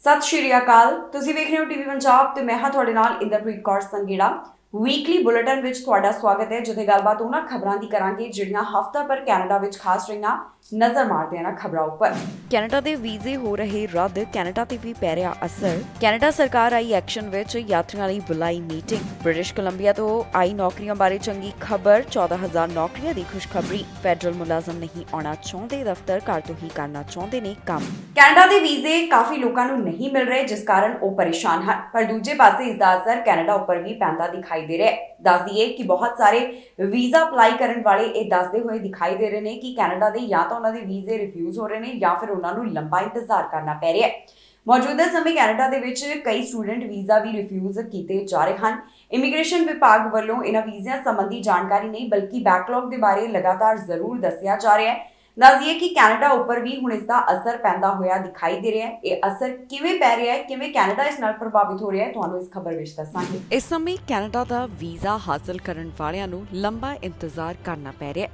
ਸਤਿ ਸ਼੍ਰੀ ਅਕਾਲ। ਤੁਸੀਂ ਵੇਖ ਰਹੇ ਹੋ ਟੀਵੀ ਪੰਜਾਬ ਤੇ ਮੈਂ ਹਾਂ ਤੁਹਾਡੇ ਨਾਲ ਇੰਦਰਪ੍ਰੀਤ ਕੌਰ ਸੰਗੇੜਾ। ਵੀਕਲੀ ਬੁਲੇਟਿਨ ਵਿੱਚ ਤੁਹਾਡਾ ਸਵਾਗਤ ਹੈ, ਜਿੱਥੇ ਗੱਲਬਾਤ ਉਹਨਾਂ ਖਬਰਾਂ ਦੀ ਕਰਾਂਗੇ ਜਿਹੜੀਆਂ ਹਫ਼ਤਾ ਭਰ ਕੈਨੇਡਾ ਵਿੱਚ ਖਾਸ ਰਹੀਆਂ। ਨਜ਼ਰ ਮਾਰਦੇ ਹਾਂ ਖਬਰਾਂ ਉੱਪਰ। ਕੈਨੇਡਾ ਦੇ ਵੀਜ਼ੇ ਹੋ ਰਹੇ ਰੱਦ, ਕੈਨੇਡਾ ਤੇ ਵੀ ਪੈ ਰਿਹਾ ਅਸਰ। ਕੈਨੇਡਾ ਸਰਕਾਰ ਆਈ ਐਕਸ਼ਨ ਵਿੱਚ, ਯਾਤਰੀਆਂ ਲਈ ਬੁਲਾਈ ਮੀਟਿੰਗ। ਬ੍ਰਿਟਿਸ਼ ਕੋਲੰਬੀਆ ਤੋਂ ਆਈ ਨੌਕਰੀਆਂ ਬਾਰੇ ਚੰਗੀ ਖਬਰ, 14,000 ਨੌਕਰੀਆਂ ਦੀ ਖੁਸ਼ਖਬਰੀ। ਫੈਡਰਲ ਮੁਲਾਜ਼ਮ ਨਹੀਂ ਆਉਣਾ ਚਾਹੁੰਦੇ, ਦਫ਼ਤਰ ਘਰ ਤੋਂ ਹੀ ਕਰਨਾ ਚਾਹੁੰਦੇ ਨੇ ਕੰਮ। ਕੈਨੇਡਾ ਦੇ ਵੀਜ਼ੇ ਕਾਫੀ ਲੋਕਾਂ ਨੂੰ ਨਹੀਂ ਮਿਲ ਰਹੇ, ਜਿਸ ਕਾਰਨ ਉਹ ਪਰੇਸ਼ਾਨ ਹਨ। ਪਰ ਦੂਜੇ ਪਾਸੇ ਇਸ ਦਾ ਅਸਰ ਕੈਨੇਡਾ ਉੱਪਰ ਵੀ ਪੈਂਦਾ ਦਿਖਾਈ ਦੇ ਰਿਹਾ ਹੈ। ਦੱਸ ਦਈਏ ਕਿ ਬਹੁਤ ਸਾਰੇ ਵੀਜ਼ਾ ਅਪਲਾਈ ਕਰਨ ਵਾਲੇ ਇਹ ਦੱਸਦੇ ਹੋਏ ਦਿਖਾਈ ਦੇ ਰਹੇ ਨੇ ਕਿ ਕੈਨੇਡਾ ਦੇ ਜਾਂ ਤਾਂ ਉਹਨਾਂ ਦੇ ਵੀਜ਼ੇ ਰਿਫਿਊਜ਼ ਹੋ ਰਹੇ ਨੇ ਜਾਂ ਫਿਰ ਉਹਨਾਂ ਨੂੰ ਲੰਬਾ ਇੰਤਜ਼ਾਰ ਕਰਨਾ ਪੈ ਰਿਹਾ ਹੈ। ਮੌਜੂਦਾ ਸਮੇਂ ਕੈਨੇਡਾ ਦੇ ਵਿੱਚ ਕਈ ਸਟੂਡੈਂਟ ਵੀਜ਼ਾ ਵੀ ਰਿਫਿਊਜ਼ ਕੀਤੇ ਜਾ ਰਹੇ ਹਨ। ਇਮੀਗ੍ਰੇਸ਼ਨ ਵਿਭਾਗ ਵੱਲੋਂ ਇਹਨਾਂ ਵੀਜ਼ਿਆਂ ਸੰਬੰਧੀ ਜਾਣਕਾਰੀ ਨਹੀਂ ਬਲਕਿ ਬੈਕਲੌਗ ਦੇ ਬਾਰੇ ਲਗਾਤਾਰ ਜ਼ਰੂਰ ਦੱਸਿਆ ਜਾ ਰਿਹਾ ਹੈ। ਦੱਸ ਦਈਏ ਕਿ ਕੈਨੇਡਾ ਉੱਪਰ ਵੀ ਹੁਣ ਇਸ ਦਾ ਅਸਰ ਪੈਂਦਾ ਹੋਇਆ ਦਿਖਾਈ ਦੇ ਰਿਹਾ ਹੈ। ਇਹ ਅਸਰ ਕਿਵੇਂ ਪੈ ਰਿਹਾ ਹੈ, ਕਿਵੇਂ ਕੈਨੇਡਾ ਇਸ ਨਾਲ ਪ੍ਰਭਾਵਿਤ ਹੋ ਰਿਹਾ ਹੈ, ਤੁਹਾਨੂੰ ਇਸ ਖਬਰ ਵਿੱਚ ਦੱਸਾਂਗੇ। ਇਸ ਸਮੇਂ ਕੈਨੇਡਾ ਦਾ ਵੀਜ਼ਾ ਹਾਸਲ ਕਰਨ ਵਾਲਿਆਂ ਨੂੰ ਲੰਬਾ ਇੰਤਜ਼ਾਰ ਕਰਨਾ ਪੈ ਰਿਹਾ ਹੈ।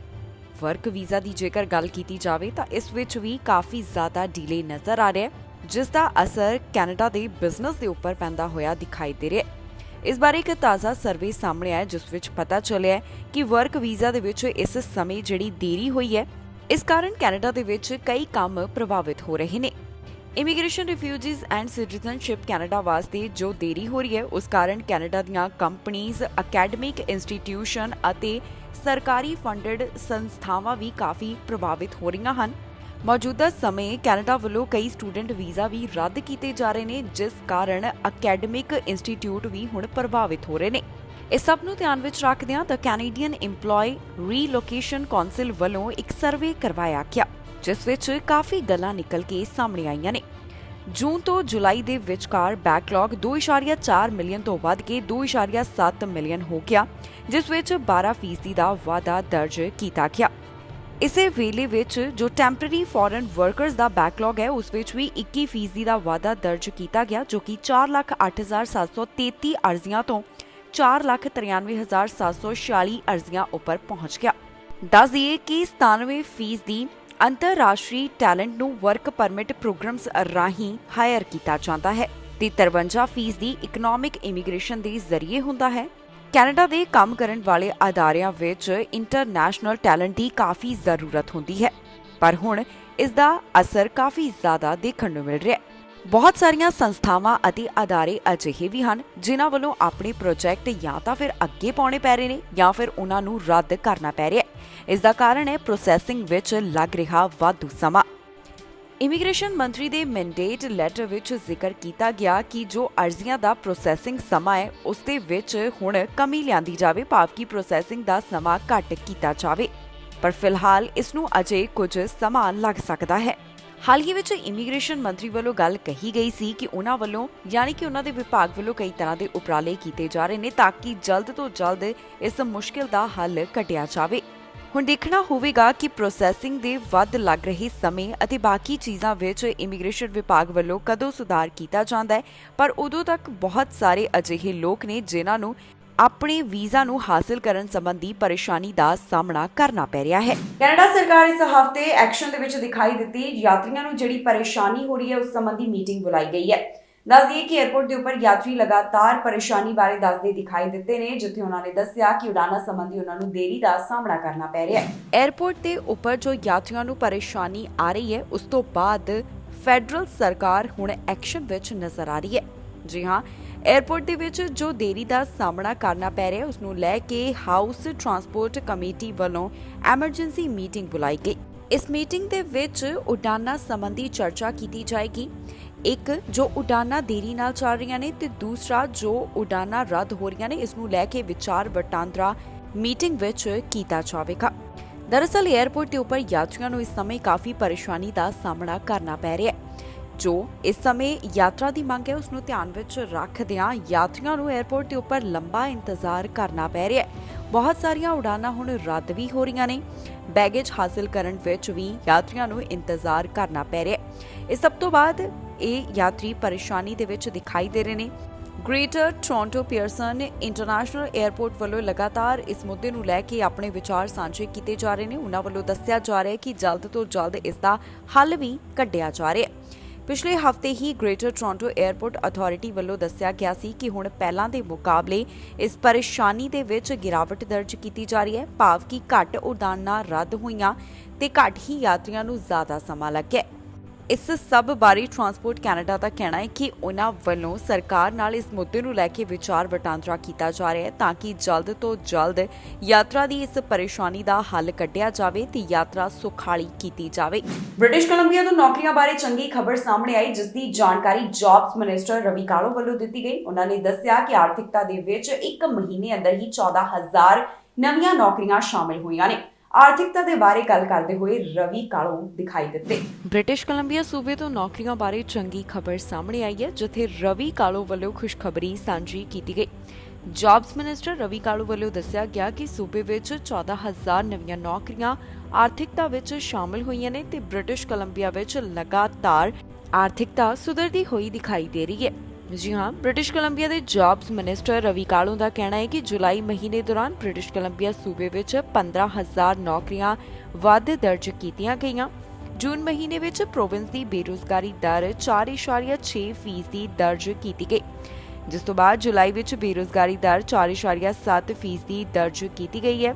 ਵਰਕ ਵੀਜ਼ਾ ਦੀ ਜੇਕਰ ਗੱਲ ਕੀਤੀ ਜਾਵੇ ਤਾਂ ਇਸ ਵਿੱਚ ਵੀ ਕਾਫੀ ਜ਼ਿਆਦਾ ਡੀਲੇ ਨਜ਼ਰ ਆ ਰਿਹਾ ਹੈ, ਜਿਸ ਦਾ ਅਸਰ ਕੈਨੇਡਾ ਦੇ ਬਿਜ਼ਨਸ ਦੇ ਉੱਪਰ ਪੈਂਦਾ ਹੋਇਆ ਦਿਖਾਈ ਦੇ ਰਿਹਾ ਹੈ। ਇਸ ਬਾਰੇ ਇੱਕ ਤਾਜ਼ਾ ਸਰਵੇ ਸਾਹਮਣੇ ਆਇਆ, ਜਿਸ ਵਿੱਚ ਪਤਾ ਚੱਲਿਆ ਕਿ ਵਰਕ ਵੀਜ਼ਾ ਦੇ ਵਿੱਚ ਇਸ ਸਮੇਂ ਜਿਹੜੀ ਦੇਰੀ ਹੋਈ ਹੈ, ਇਸ ਕਾਰਨ ਕੈਨੇਡਾ ਦੇ ਵਿੱਚ ਕਈ ਕੰਮ ਪ੍ਰਭਾਵਿਤ ਹੋ ਰਹੇ ਨੇ। Immigration, refugees and citizenship Canada ਵਾਸਤੇ ਜੋ ਦੇਰੀ ਹੋ ਰਹੀ ਹੈ, ਉਸ ਕਾਰਨ ਕੈਨੇਡਾ ਦੀਆਂ ਕੰਪਨੀਆਂ, ਅਕੈਡਮਿਕ ਇੰਸਟੀਟਿਊਸ਼ਨ ਅਤੇ ਸਰਕਾਰੀ ਫੰਡਡ ਸੰਸਥਾਵਾਂ ਵੀ ਕਾਫੀ ਪ੍ਰਭਾਵਿਤ ਹੋ ਰਹੀਆਂ ਹਨ। ਮੌਜੂਦਾ ਸਮੇਂ ਕੈਨੇਡਾ ਵੱਲੋਂ ਕਈ ਸਟੂਡੈਂਟ ਵੀਜ਼ਾ ਵੀ ਰੱਦ ਕੀਤੇ ਜਾ ਰਹੇ ਨੇ, ਜਿਸ ਕਾਰਨ ਅਕੈਡਮਿਕ ਇੰਸਟੀਟਿਊਟ ਵੀ ਹੁਣ ਪ੍ਰਭਾਵਿਤ ਹੋ ਰਹੇ ਨੇ। ਇਸ ਸਭ ਨੂੰ ਧਿਆਨ ਵਿੱਚ ਰੱਖਦਿਆਂ ਦ ਕੈਨੇਡੀਅਨ ਇੰਪਲੋਈ ਰੀਲੋਕੇਸ਼ਨ ਕੌਂਸਲ ਵੱਲੋਂ ਇੱਕ ਸਰਵੇ ਕਰਵਾਇਆ ਗਿਆ, ਜਿਸ ਵਿੱਚ ਕਾਫੀ ਗੱਲਾਂ ਨਿਕਲ ਕੇ ਸਾਹਮਣੇ ਆਈਆਂ ਨੇ। ਜੂਨ ਤੋਂ ਜੁਲਾਈ ਦੇ ਵਿਚਕਾਰ ਬੈਕਲੌਗ 2.4 ਮਿਲੀਅਨ ਤੋਂ ਵੱਧ ਕੇ 2.7 ਮਿਲੀਅਨ ਹੋ ਗਿਆ, ਜਿਸ ਵਿੱਚ 12% ਦਾ ਵਾਧਾ ਦਰਜ ਕੀਤਾ ਗਿਆ। ਇਸੇ ਵੇਲੇ ਵਿੱਚ ਜੋ ਟੈਂਪਰੇਰੀ ਫੋਰਨ ਵਰਕਰਸ ਦਾ ਬੈਕਲੌਗ ਹੈ, ਉਸ ਵਿੱਚ ਵੀ 21% ਦਾ ਵਾਧਾ ਦਰਜ ਕੀਤਾ ਗਿਆ, ਜੋ ਕਿ 4,08,733 ਅਰਜ਼ੀਆਂ ਤੋਂ 4,93,746 ਅਰਜ਼ੀਆਂ ਉੱਪਰ ਪਹੁੰਚ ਗਿਆ। ਦੱਸ ਦਈਏ ਕਿ 97% ਦੀ ਅੰਤਰਰਾਸ਼ਟਰੀ ਟੈਲੈਂਟ ਨੂੰ ਵਰਕ ਪਰਮਿਟ ਪ੍ਰੋਗਰਾਮਸ ਰਾਹੀਂ ਹਾਇਰ ਕੀਤਾ ਜਾਂਦਾ ਹੈ ਤੇ 53% ਦੀ ਇਕਨੋਮਿਕ ਇਮੀਗ੍ਰੇਸ਼ਨ ਦੇ ਜ਼ਰੀਏ ਹੁੰਦਾ ਹੈ। ਕੈਨੇਡਾ ਦੇ ਕੰਮ ਕਰਨ ਵਾਲੇ ਅਦਾਰਿਆਂ ਵਿੱਚ ਇੰਟਰਨੈਸ਼ਨਲ ਟੈਲੈਂਟ ਦੀ ਕਾਫੀ ਜ਼ਰੂਰਤ ਹੁੰਦੀ ਹੈ, ਪਰ ਹੁਣ ਇਸ ਦਾ ਅਸਰ ਕਾਫੀ ਜ਼ਿਆਦਾ ਦੇਖਣ ਨੂੰ ਮਿਲ ਰਿਹਾ ਹੈ। ਬਹੁਤ ਸਾਰੀਆਂ ਸੰਸਥਾਵਾਂ ਅਤੇ ਅਦਾਰੇ ਅਜਿਹੇ ਵੀ ਹਨ ਜਿਨ੍ਹਾਂ ਵੱਲੋਂ ਆਪਣੇ ਪ੍ਰੋਜੈਕਟ ਜਾਂ ਤਾਂ ਫਿਰ ਅੱਗੇ ਪਾਉਣੇ ਪੈ ਰਹੇ ਨੇ ਜਾਂ ਫਿਰ ਉਹਨਾਂ ਨੂੰ ਰੱਦ ਕਰਨਾ ਪੈ ਰਿਹਾ ਹੈ। ਇਸ ਦਾ ਕਾਰਨ ਹੈ ਪ੍ਰੋਸੈਸਿੰਗ ਵਿੱਚ ਲੱਗ ਰਿਹਾ ਵਾਧੂ ਸਮਾਂ। ਇਮੀਗ੍ਰੇਸ਼ਨ ਮੰਤਰੀ ਦੇ ਮੈਂਡੇਟ ਲੈਟਰ ਵਿੱਚ ਜ਼ਿਕਰ ਕੀਤਾ ਗਿਆ ਕਿ ਜੋ ਅਰਜ਼ੀਆਂ ਦਾ ਪ੍ਰੋਸੈਸਿੰਗ ਸਮਾਂ ਹੈ, ਉਸ ਦੇ ਵਿੱਚ ਹੁਣ ਕਮੀ ਲਿਆਂਦੀ ਜਾਵੇ, ਭਾਵ ਕਿ ਪ੍ਰੋਸੈਸਿੰਗ ਦਾ ਸਮਾਂ ਘੱਟ ਕੀਤਾ ਜਾਵੇ। ਪਰ ਫਿਲਹਾਲ ਇਸ ਨੂੰ ਅਜੇ ਕੁਝ ਸਮਾਂ ਲੱਗ ਸਕਦਾ ਹੈ। ਹਾਲ ਹੀ ਵਿੱਚ ਇਮੀਗ੍ਰੇਸ਼ਨ ਮੰਤਰੀ ਵੱਲੋਂ ਗੱਲ ਕਹੀ ਗਈ ਸੀ ਕਿ ਉਹਨਾਂ ਵੱਲੋਂ ਯਾਨੀ ਕਿ ਉਹਨਾਂ ਦੇ ਵਿਭਾਗ ਵੱਲੋਂ ਕਈ ਤਰ੍ਹਾਂ ਦੇ ਉਪਰਾਲੇ ਕੀਤੇ ਜਾ ਰਹੇ ਨੇ ਤਾਂ ਕਿ ਜਲਦ ਤੋਂ ਜਲਦ ਇਸ ਮੁਸ਼ਕਿਲ ਦਾ ਹੱਲ ਕੱਢਿਆ ਜਾਵੇ। ਹੁਣ ਦੇਖਣਾ ਹੋਵੇਗਾ ਕਿ ਪ੍ਰੋਸੈਸਿੰਗ ਦੇ ਵੱਧ ਲੱਗ ਰਹੇ ਸਮੇਂ ਅਤੇ ਬਾਕੀ ਚੀਜ਼ਾਂ ਵਿੱਚ ਇਮੀਗ੍ਰੇਸ਼ਨ ਵਿਭਾਗ ਵੱਲੋਂ ਕਦੋਂ ਸੁਧਾਰ ਕੀਤਾ ਜਾਂਦਾ ਹੈ, ਪਰ ਉਦੋਂ ਤੱਕ ਬਹੁਤ ਸਾਰੇ ਅਜਿਹੇ ਲੋਕ ਨੇ ਜਿਨ੍ਹਾਂ ਨੂੰ ਆਪਣੇ ਵੀਜ਼ਾ ਨੂੰ ਹਾਸਲ ਕਰਨ ਸੰਬੰਧੀ ਪਰੇਸ਼ਾਨੀ ਦਾ ਸਾਹਮਣਾ ਕਰਨਾ ਪੈ ਰਿਹਾ ਹੈ। ਕੈਨੇਡਾ ਸਰਕਾਰ ਇਸ ਹਫ਼ਤੇ ਐਕਸ਼ਨ ਦੇ ਵਿੱਚ ਦਿਖਾਈ ਦਿੱਤੀ। ਯਾਤਰੀਆਂ ਨੂੰ ਜਿਹੜੀ ਪਰੇਸ਼ਾਨੀ ਹੋ ਰਹੀ ਹੈ, ਉਸ ਸੰਬੰਧੀ ਮੀਟਿੰਗ ਬੁਲਾਈ ਗਈ ਹੈ। ਦੱਸ ਦਈਏ ਕਿ 에ਅਰਪੋਰਟ ਦੇ ਉੱਪਰ ਯਾਤਰੀ ਲਗਾਤਾਰ ਪਰੇਸ਼ਾਨੀ ਬਾਰੇ ਦੱਸਦੇ ਦਿਖਾਈ ਦਿੱਤੇ ਨੇ, ਜਿੱਥੇ ਉਹਨਾਂ ਨੇ ਦੱਸਿਆ ਕਿ ਉਡਾਨਾਂ ਸੰਬੰਧੀ ਉਹਨਾਂ ਨੂੰ ਦੇਰੀ ਦਾ ਸਾਹਮਣਾ ਕਰਨਾ ਪੈ ਰਿਹਾ ਹੈ। 에ਅਰਪੋਰਟ ਦੇ ਉੱਪਰ ਜੋ ਯਾਤਰੀਆਂ ਨੂੰ ਪਰੇਸ਼ਾਨੀ ਆ ਰਹੀ ਹੈ, ਉਸ ਤੋਂ ਬਾਅਦ ਫੈਡਰਲ ਸਰਕਾਰ ਹੁਣ ਐਕਸ਼ਨ ਵਿੱਚ ਨਜ਼ਰ ਆ ਰਹੀ ਹੈ। ਜੀ ਹਾਂ, 에ਅਰਪੋਰਟ ਦੇ ਵਿੱਚ ਜੋ ਦੇਰੀ ਦਾ ਸਾਹਮਣਾ ਕਰਨਾ ਪੈ ਰਿਹਾ, ਉਸ ਨੂੰ ਲੈ ਕੇ ਹਾਊਸ ਟਰਾਂਸਪੋਰਟ ਕਮੇਟੀ ਵੱਲੋਂ ਐਮਰਜੈਂਸੀ ਮੀਟਿੰਗ ਬੁਲਾਈ ਗਈ। ਇਸ ਮੀਟਿੰਗ ਦੇ ਵਿੱਚ ਉਡਾਨਾਂ ਸੰਬੰਧੀ ਚਰਚਾ ਕੀਤੀ ਜਾਏਗੀ। ਇੱਕ, ਜੋ ਉਡਾਨਾਂ ਦੇਰੀ ਨਾਲ ਚੱਲ ਰਹੀਆਂ ਨੇ ਤੇ ਦੂਸਰਾ ਜੋ ਉਡਾਨਾਂ ਰੱਦ ਹੋ ਰਹੀਆਂ ਨੇ, ਇਸ ਨੂੰ ਲੈ ਕੇ ਵਿਚਾਰ ਵਟਾਂਦਰਾ ਮੀਟਿੰਗ ਵਿੱਚ ਕੀਤਾ ਜਾਵੇਗਾ। ਦਰਅਸਲ 에ਅਰਪੋਰਟ ਦੇ ਉੱਪਰ ਯਾਤਰੀਆਂ ਨੂੰ ਇਸ ਸਮੇਂ ਕਾਫੀ ਪਰੇਸ਼ਾਨੀ ਦਾ ਸਾਹਮਣਾ ਕਰਨਾ ਪੈ ਰਿਹਾ ਹੈ। ਜੋ ਇਸ ਸਮੇਂ ਯਾਤਰਾ ਦੀ ਮੰਗ ਹੈ, ਉਸ ਨੂੰ ਧਿਆਨ ਵਿੱਚ ਰੱਖਦਿਆਂ ਯਾਤਰੀਆਂ ਨੂੰ 에ਅਰਪੋਰਟ ਦੇ ਉੱਪਰ ਲੰਬਾ ਇੰਤਜ਼ਾਰ ਕਰਨਾ ਪੈ ਰਿਹਾ ਹੈ। ਬਹੁਤ ਸਾਰੀਆਂ ਉਡਾਨਾਂ ਹੁਣ ਰੱਦ ਵੀ ਹੋ ਰਹੀਆਂ ਨੇ। ਬੈਗੇਜ ਹਾਸਲ ਕਰਨ ਵਿੱਚ ਵੀ ਯਾਤਰੀਆਂ ਨੂੰ ਇੰਤਜ਼ਾਰ ਕਰਨਾ ਪੈ ਰਿਹਾ ਹੈ। ਇਸ ਸਭ ਤੋਂ ਬਾਅਦ ਇਹ ਯਾਤਰੀ ਪਰੇਸ਼ਾਨੀ ਦੇ ਵਿੱਚ ਦਿਖਾਈ ਦੇ ਰਹੇ ਨੇ। Greater Toronto Pearson international airport ਵੱਲੋਂ ਲਗਾਤਾਰ ਇਸ ਮੁੱਦੇ ਨੂੰ ਲੈ ਕੇ ਆਪਣੇ ਵਿਚਾਰ ਸਾਂਝੇ ਕੀਤੇ ਜਾ ਰਹੇ ਨੇ। ਉਹਨਾਂ ਵੱਲੋਂ ਦੱਸਿਆ ਜਾ ਰਿਹਾ ਹੈ ਕਿ ਜਲਦ ਤੋਂ ਜਲਦ ਇਸ ਦਾ ਹੱਲ ਵੀ ਕੱਢਿਆ ਜਾ ਰਿਹਾ ਹੈ। ਪਿਛਲੇ ਹਫ਼ਤੇ ਹੀ ਗ੍ਰੇਟਰ ਟੋਰਾਂਟੋ 에ਅਰਪੋਰਟ ਅਥਾਰਟੀ ਵੱਲੋਂ ਦੱਸਿਆ ਗਿਆ ਸੀ ਕਿ ਹੁਣ ਪਹਿਲਾਂ ਦੇ ਮੁਕਾਬਲੇ ਇਸ ਪਰੇਸ਼ਾਨੀ ਦੇ ਵਿੱਚ ਗਿਰਾਵਟ ਦਰਜ ਕੀਤੀ ਜਾ ਰਹੀ ਹੈ, ਭਾਵ ਕਿ ਘੱਟ ਉਡਾਨਾਂ ਰੱਦ ਹੋਈਆਂ ਤੇ ਘੱਟ ਹੀ ਯਾਤਰੀਆਂ ਨੂੰ ਜ਼ਿਆਦਾ ਸਮਾਂ ਲੱਗਿਆ। ਇਸ ਸਭ ਬਾਰੇ ਟਰਾਂਸਪੋਰਟ ਕੈਨੇਡਾ ਦਾ ਕਹਿਣਾ ਹੈ ਕਿ ਉਹਨਾਂ ਵੱਲੋਂ ਸਰਕਾਰ ਨਾਲ ਇਸ ਮੁੱਦੇ ਨੂੰ ਲੈ ਕੇ ਵਿਚਾਰ ਵਟਾਂਦਰਾ ਕੀਤਾ ਜਾ ਰਿਹਾ ਹੈ ਤਾਂ ਕਿ ਜਲਦ ਤੋਂ ਜਲਦ ਯਾਤਰਾ ਦੀ ਇਸ ਪਰੇਸ਼ਾਨੀ ਦਾ ਹੱਲ ਕੱਢਿਆ ਜਾਵੇ ਤੇ ਯਾਤਰਾ ਸੁਖਾਲੀ ਕੀਤੀ ਜਾਵੇ। ਬ੍ਰਿਟਿਸ਼ ਕੋਲੰਬੀਆ ਤੋਂ ਨੌਕਰੀਆਂ ਬਾਰੇ ਚੰਗੀ ਖਬਰ ਸਾਹਮਣੇ ਆਈ, ਜਿਸ ਦੀ ਜਾਣਕਾਰੀ ਜੌਬਸ ਮਿਨਿਸਟਰ ਰਵੀ ਕਾਲੋ ਵੱਲੋਂ ਦਿੱਤੀ ਗਈ। ਉਹਨਾਂ ਨੇ ਦੱਸਿਆ ਕਿ ਆਰਥਿਕਤਾ ਦੇ ਵਿੱਚ ਇੱਕ ਮਹੀਨੇ ਅੰਦਰ ਹੀ 14,000 ਨਵੀਆਂ ਨੌਕਰੀਆਂ ਸ਼ਾਮਿਲ ਹੋਈਆਂ ਨੇ। ਆਰਥਿਕਤਾ ਦੇ ਬਾਰੇ ਗੱਲ ਕਰਦੇ ਹੋਏ ਰਵੀ ਕਾਲੋ ਦਿਖਾਈ ਦਿੱਤੇ। ਬ੍ਰਿਟਿਸ਼ ਕੋਲੰਬੀਆ ਸੂਬੇ ਤੋਂ ਨੌਕਰੀਆਂ ਬਾਰੇ ਚੰਗੀ ਖਬਰ ਸਾਹਮਣੇ ਆਈ ਹੈ, ਜਿੱਥੇ ਰਵੀ ਕਾਲੋ ਵੱਲੋਂ ਖੁਸ਼ਖਬਰੀ ਸਾਂਝੀ ਕੀਤੀ ਗਈ। ਜੌਬਸ ਮਿਨਿਸਟਰ ਰਵੀ ਕਾਲੋ ਵੱਲੋਂ ਦੱਸਿਆ ਗਿਆ ਕਿ ਸੂਬੇ ਵਿੱਚ 14,000 ਨਵੀਆਂ ਨੌਕਰੀਆਂ ਆਰਥਿਕਤਾ ਵਿੱਚ ਸ਼ਾਮਲ ਹੋਈਆਂ ਨੇ ਤੇ ਬ੍ਰਿਟਿਸ਼ ਕੋਲੰਬੀਆ ਵਿੱਚ ਲਗਾਤਾਰ ਆਰਥਿਕਤਾ ਸੁਧਰਦੀ ਹੋਈ ਦਿਖਾਈ ਦੇ ਰਹੀ ਹੈ। ਜੀ ਹਾਂ, ਬ੍ਰਿਟਿਸ਼ ਕੋਲੰਬੀਆ ਦੇ ਜੌਬਸ ਮਿਨਿਸਟਰ ਰਵੀ ਕਾਲੋ ਦਾ ਕਹਿਣਾ ਹੈ ਕਿ ਜੁਲਾਈ ਮਹੀਨੇ ਦੌਰਾਨ ਬ੍ਰਿਟਿਸ਼ ਕੋਲੰਬੀਆ ਸੂਬੇ ਵਿੱਚ 15,000 ਨੌਕਰੀਆਂ ਵੱਧ ਦਰਜ ਕੀਤੀਆਂ ਗਈਆਂ। ਜੂਨ ਮਹੀਨੇ ਵਿੱਚ ਪ੍ਰੋਵਿੰਸ ਦੀ ਬੇਰੁਜ਼ਗਾਰੀ ਦਰ 4.6% ਦਰਜ ਕੀਤੀ ਗਈ, ਜਿਸ ਤੋਂ ਬਾਅਦ ਜੁਲਾਈ ਵਿੱਚ ਬੇਰੁਜ਼ਗਾਰੀ ਦਰ 4.7% ਦਰਜ ਕੀਤੀ ਗਈ ਹੈ।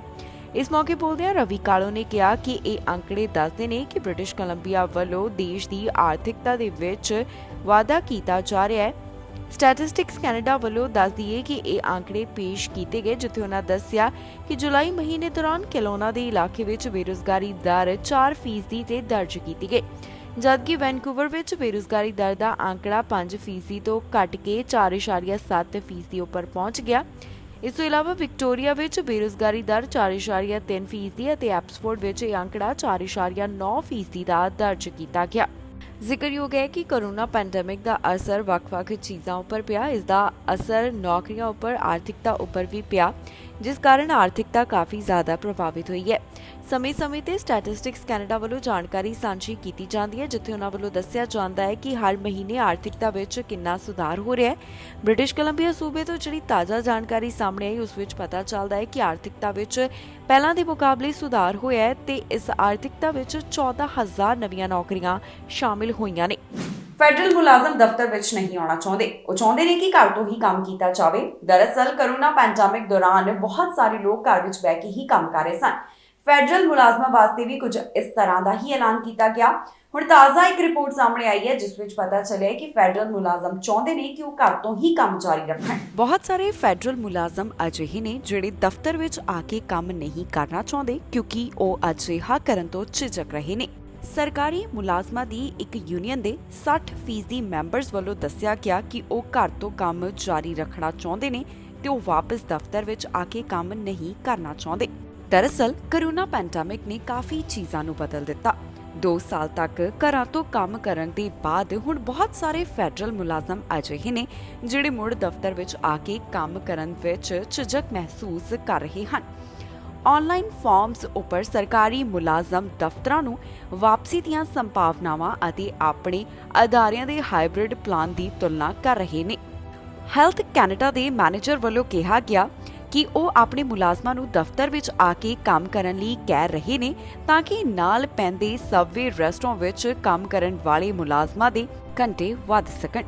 ਇਸ ਮੌਕੇ ਬੋਲਦਿਆਂ ਰਵੀ ਕਾਲੋ ਨੇ ਕਿਹਾ ਕਿ ਇਹ ਅੰਕੜੇ ਦੱਸਦੇ ਨੇ ਕਿ ਬ੍ਰਿਟਿਸ਼ ਕੋਲੰਬੀਆ ਵੱਲੋਂ ਦੇਸ਼ ਦੀ ਆਰਥਿਕਤਾ ਦੇ ਵਿੱਚ ਵਾਧਾ ਕੀਤਾ ਜਾ ਰਿਹਾ ਹੈ। ਸਟੈਟਿਸਟਿਕਸ ਕੈਨੇਡਾ ਵੱਲੋਂ ਦੱਸ ਦਈਏ ਕਿ ਇਹ ਅੰਕੜੇ ਪੇਸ਼ ਕੀਤੇ ਗਏ, ਜਿੱਥੇ ਉਹਨਾਂ ਦੱਸਿਆ ਕਿ ਜੁਲਾਈ ਮਹੀਨੇ ਦੌਰਾਨ ਕੈਲੋਨਾ ਦੇ ਇਲਾਕੇ ਵਿੱਚ ਬੇਰੁਜ਼ਗਾਰੀ ਦਰ 4% ਤੇ ਦਰਜ ਕੀਤੀ ਗਈ, ਜਦਕਿ ਵੈਨਕੂਵਰ ਵਿੱਚ ਬੇਰੁਜ਼ਗਾਰੀ ਦਰ ਦਾ ਅੰਕੜਾ 5% ਤੋਂ ਘਟ ਕੇ 4.7% ਉੱਪਰ ਪਹੁੰਚ ਗਿਆ। ਇਸ ਤੋਂ ਇਲਾਵਾ ਵਿਕਟੋਰੀਆ ਵਿੱਚ ਬੇਰੁਜ਼ਗਾਰੀ ਦਰ 4.3% ਅਤੇ ਐਪਸਫੋਰਡ ਵਿੱਚ ਇਹ ਅੰਕੜਾ 4.9% ਦਾ ਦਰਜ ਕੀਤਾ ਗਿਆ। ਜ਼ਿਕਰਯੋਗ ਹੈ ਕਿ ਕੋਰੋਨਾ ਪੈਂਡੇਮਿਕ ਦਾ ਅਸਰ ਵੱਖ-ਵੱਖ ਚੀਜ਼ਾਂ ਉੱਪਰ ਪਿਆ। ਇਸ ਦਾ ਅਸਰ ਨੌਕਰੀਆਂ ਉੱਪਰ, ਆਰਥਿਕਤਾ ਉੱਪਰ ਵੀ ਪਿਆ, ਜਿਸ ਕਾਰਨ ਆਰਥਿਕਤਾ ਕਾਫੀ ਜ਼ਿਆਦਾ ਪ੍ਰਭਾਵਿਤ ਹੋਈ ਹੈ। ਸਮੇਂ-ਸਮੇਂ ਤੇ ਸਟੈਟਿਸਟਿਕਸ ਕੈਨੇਡਾ ਵੱਲੋਂ ਜਾਣਕਾਰੀ ਸਾਂਝੀ ਕੀਤੀ ਜਾਂਦੀ ਹੈ, ਜਿੱਥੇ ਉਹਨਾਂ ਵੱਲੋਂ ਦੱਸਿਆ ਜਾਂਦਾ ਹੈ ਕਿ ਹਰ ਮਹੀਨੇ ਆਰਥਿਕਤਾ ਵਿੱਚ ਕਿੰਨਾ ਸੁਧਾਰ ਹੋ ਰਿਹਾ ਹੈ। ਬ੍ਰਿਟਿਸ਼ ਕੋਲੰਬੀਆ ਸੂਬੇ ਤੋਂ ਜਿਹੜੀ ਤਾਜ਼ਾ ਜਾਣਕਾਰੀ ਸਾਹਮਣੇ ਆਈ, ਉਸ ਵਿੱਚ ਪਤਾ ਚੱਲਦਾ ਹੈ ਕਿ ਆਰਥਿਕਤਾ ਵਿੱਚ ਪਹਿਲਾਂ ਦੇ ਮੁਕਾਬਲੇ ਸੁਧਾਰ ਹੋਇਆ ਹੈ ਤੇ ਇਸ ਆਰਥਿਕਤਾ ਵਿੱਚ 14,000 ਨਵੀਆਂ ਨੌਕਰੀਆਂ ਸ਼ਾਮਿਲ ਹੋਈਆਂ ਨੇ। ਫੈਡਰਲ ਮੁਲਾਜ਼ਮ ਦਫ਼ਤਰ ਵਿੱਚ ਨਹੀਂ ਆਉਣਾ ਚਾਹੁੰਦੇ। ਉਹ ਚਾਹੁੰਦੇ ਨੇ ਕਿ ਘਰ ਤੋਂ ਹੀ ਕੰਮ ਕੀਤਾ ਜਾਵੇ। ਦਰਅਸਲ ਕੋਰੋਨਾ ਪੈਂਡੇਮਿਕ ਦੌਰਾਨ ਬਹੁਤ ਸਾਰੇ ਲੋਕ ਘਰ ਵਿੱਚ ਬਹਿ ਕੇ ਹੀ ਕੰਮ ਕਰ ਰਹੇ ਸਨ। ਫੈਡਰਲ ਮੁਲਾਜ਼ਮਾਂ ਵਾਸਤੇ ਵੀ ਕੁਝ ਇਸ ਤਰ੍ਹਾਂ ਦਾ ਹੀ ਐਲਾਨ ਕੀਤਾ ਗਿਆ। ਹੁਣ ਤਾਜ਼ਾ ਇੱਕ ਰਿਪੋਰਟ ਸਾਹਮਣੇ ਆਈ ਹੈ, ਜਿਸ ਵਿੱਚ ਪਤਾ ਚੱਲਿਆ ਕਿ ਫੈਡਰਲ ਮੁਲਾਜ਼ਮ ਚਾਹੁੰਦੇ ਨੇ ਕਿ ਉਹ ਘਰ ਤੋਂ ਹੀ ਕੰਮ ਜਾਰੀ ਰੱਖਣ। ਬਹੁਤ ਸਾਰੇ ਫੈਡਰਲ ਮੁਲਾਜ਼ਮ ਅਜਿਹੇ ਨੇ ਜਿਹੜੇ ਦਫ਼ਤਰ ਵਿੱਚ ਆ ਕੇ ਕੰਮ ਨਹੀਂ ਕਰਨਾ ਚਾਹੁੰਦੇ, ਕਿਉਂਕਿ ਉਹ ਅਜਿਹਾ ਕਰਨ ਤੋਂ ਝਿਜਕ ਰਹੇ ਨੇ। ਸਰਕਾਰੀ ਮੁਲਾਜ਼ਮਾਂ ਦੀ ਇੱਕ ਯੂਨੀਅਨ ਦੇ 60% ਮੈਂਬਰਸ ਵੱਲੋਂ ਦੱਸਿਆ ਗਿਆ ਕਿ ਉਹ ਘਰ ਤੋਂ ਕੰਮ ਜਾਰੀ ਰੱਖਣਾ ਚਾਹੁੰਦੇ ਨੇ ਤੇ ਉਹ ਵਾਪਸ ਦਫ਼ਤਰ ਵਿੱਚ ਆ ਕੇ ਕੰਮ ਨਹੀਂ ਕਰਨਾ ਚਾਹੁੰਦੇ। ਦਰਅਸਲ ਕੋਰੋਨਾ ਪੈਂਡੇਮਿਕ ਨੇ ਕਾਫੀ ਚੀਜ਼ਾਂ ਨੂੰ ਬਦਲ ਦਿੱਤਾ। 2 ਸਾਲ ਤੱਕ ਘਰਾਂ ਤੋਂ ਕੰਮ ਕਰਨ ਦੇ ਬਾਅਦ ਹੁਣ ਬਹੁਤ ਸਾਰੇ ਫੈਡਰਲ ਮੁਲਾਜ਼ਮ ਅਜਿਹੇ ਨੇ ਜਿਹੜੇ ਮੁੜ ਦਫ਼ਤਰ ਵਿੱਚ ਆ ਕੇ ਕੰਮ ਕਰਨ ਵਿੱਚ ਝਿਜਕ ਮਹਿਸੂਸ ਕਰ ਰਹੇ ਹਨ। ਆਨਲਾਈਨ ਫਾਰਮਸ ਉੱਪਰ ਸਰਕਾਰੀ ਮੁਲਾਜ਼ਮ ਦਫ਼ਤਰਾਂ ਨੂੰ ਵਾਪਸੀ ਦੀਆਂ ਸੰਭਾਵਨਾਵਾਂ ਅਤੇ ਆਪਣੇ ਅਦਾਰਿਆਂ ਦੇ ਹਾਈਬ੍ਰਿਡ ਪਲਾਨ ਦੀ ਤੁਲਨਾ ਕਰ ਰਹੇ ਨੇ। ਹੈਲਥ ਕੈਨੇਡਾ ਦੇ ਮੈਨੇਜਰ ਵੱਲੋਂ ਕਿਹਾ ਗਿਆ ਕਿ ਉਹ ਆਪਣੇ ਮੁਲਾਜ਼ਮਾਂ ਨੂੰ ਦਫ਼ਤਰ ਵਿੱਚ ਆ ਕੇ ਕੰਮ ਕਰਨ ਲਈ ਕਹਿ ਰਹੇ ਨੇ ਤਾਂ ਕਿ ਨਾਲ ਪੈਂਦੇ ਸਬਵੇ ਰੈਸਟੋਰੈਂਟ ਵਿੱਚ ਕੰਮ ਕਰਨ ਵਾਲੇ ਮੁਲਾਜ਼ਮਾਂ ਦੇ ਘੰਟੇ ਵੱਧ ਸਕਣ।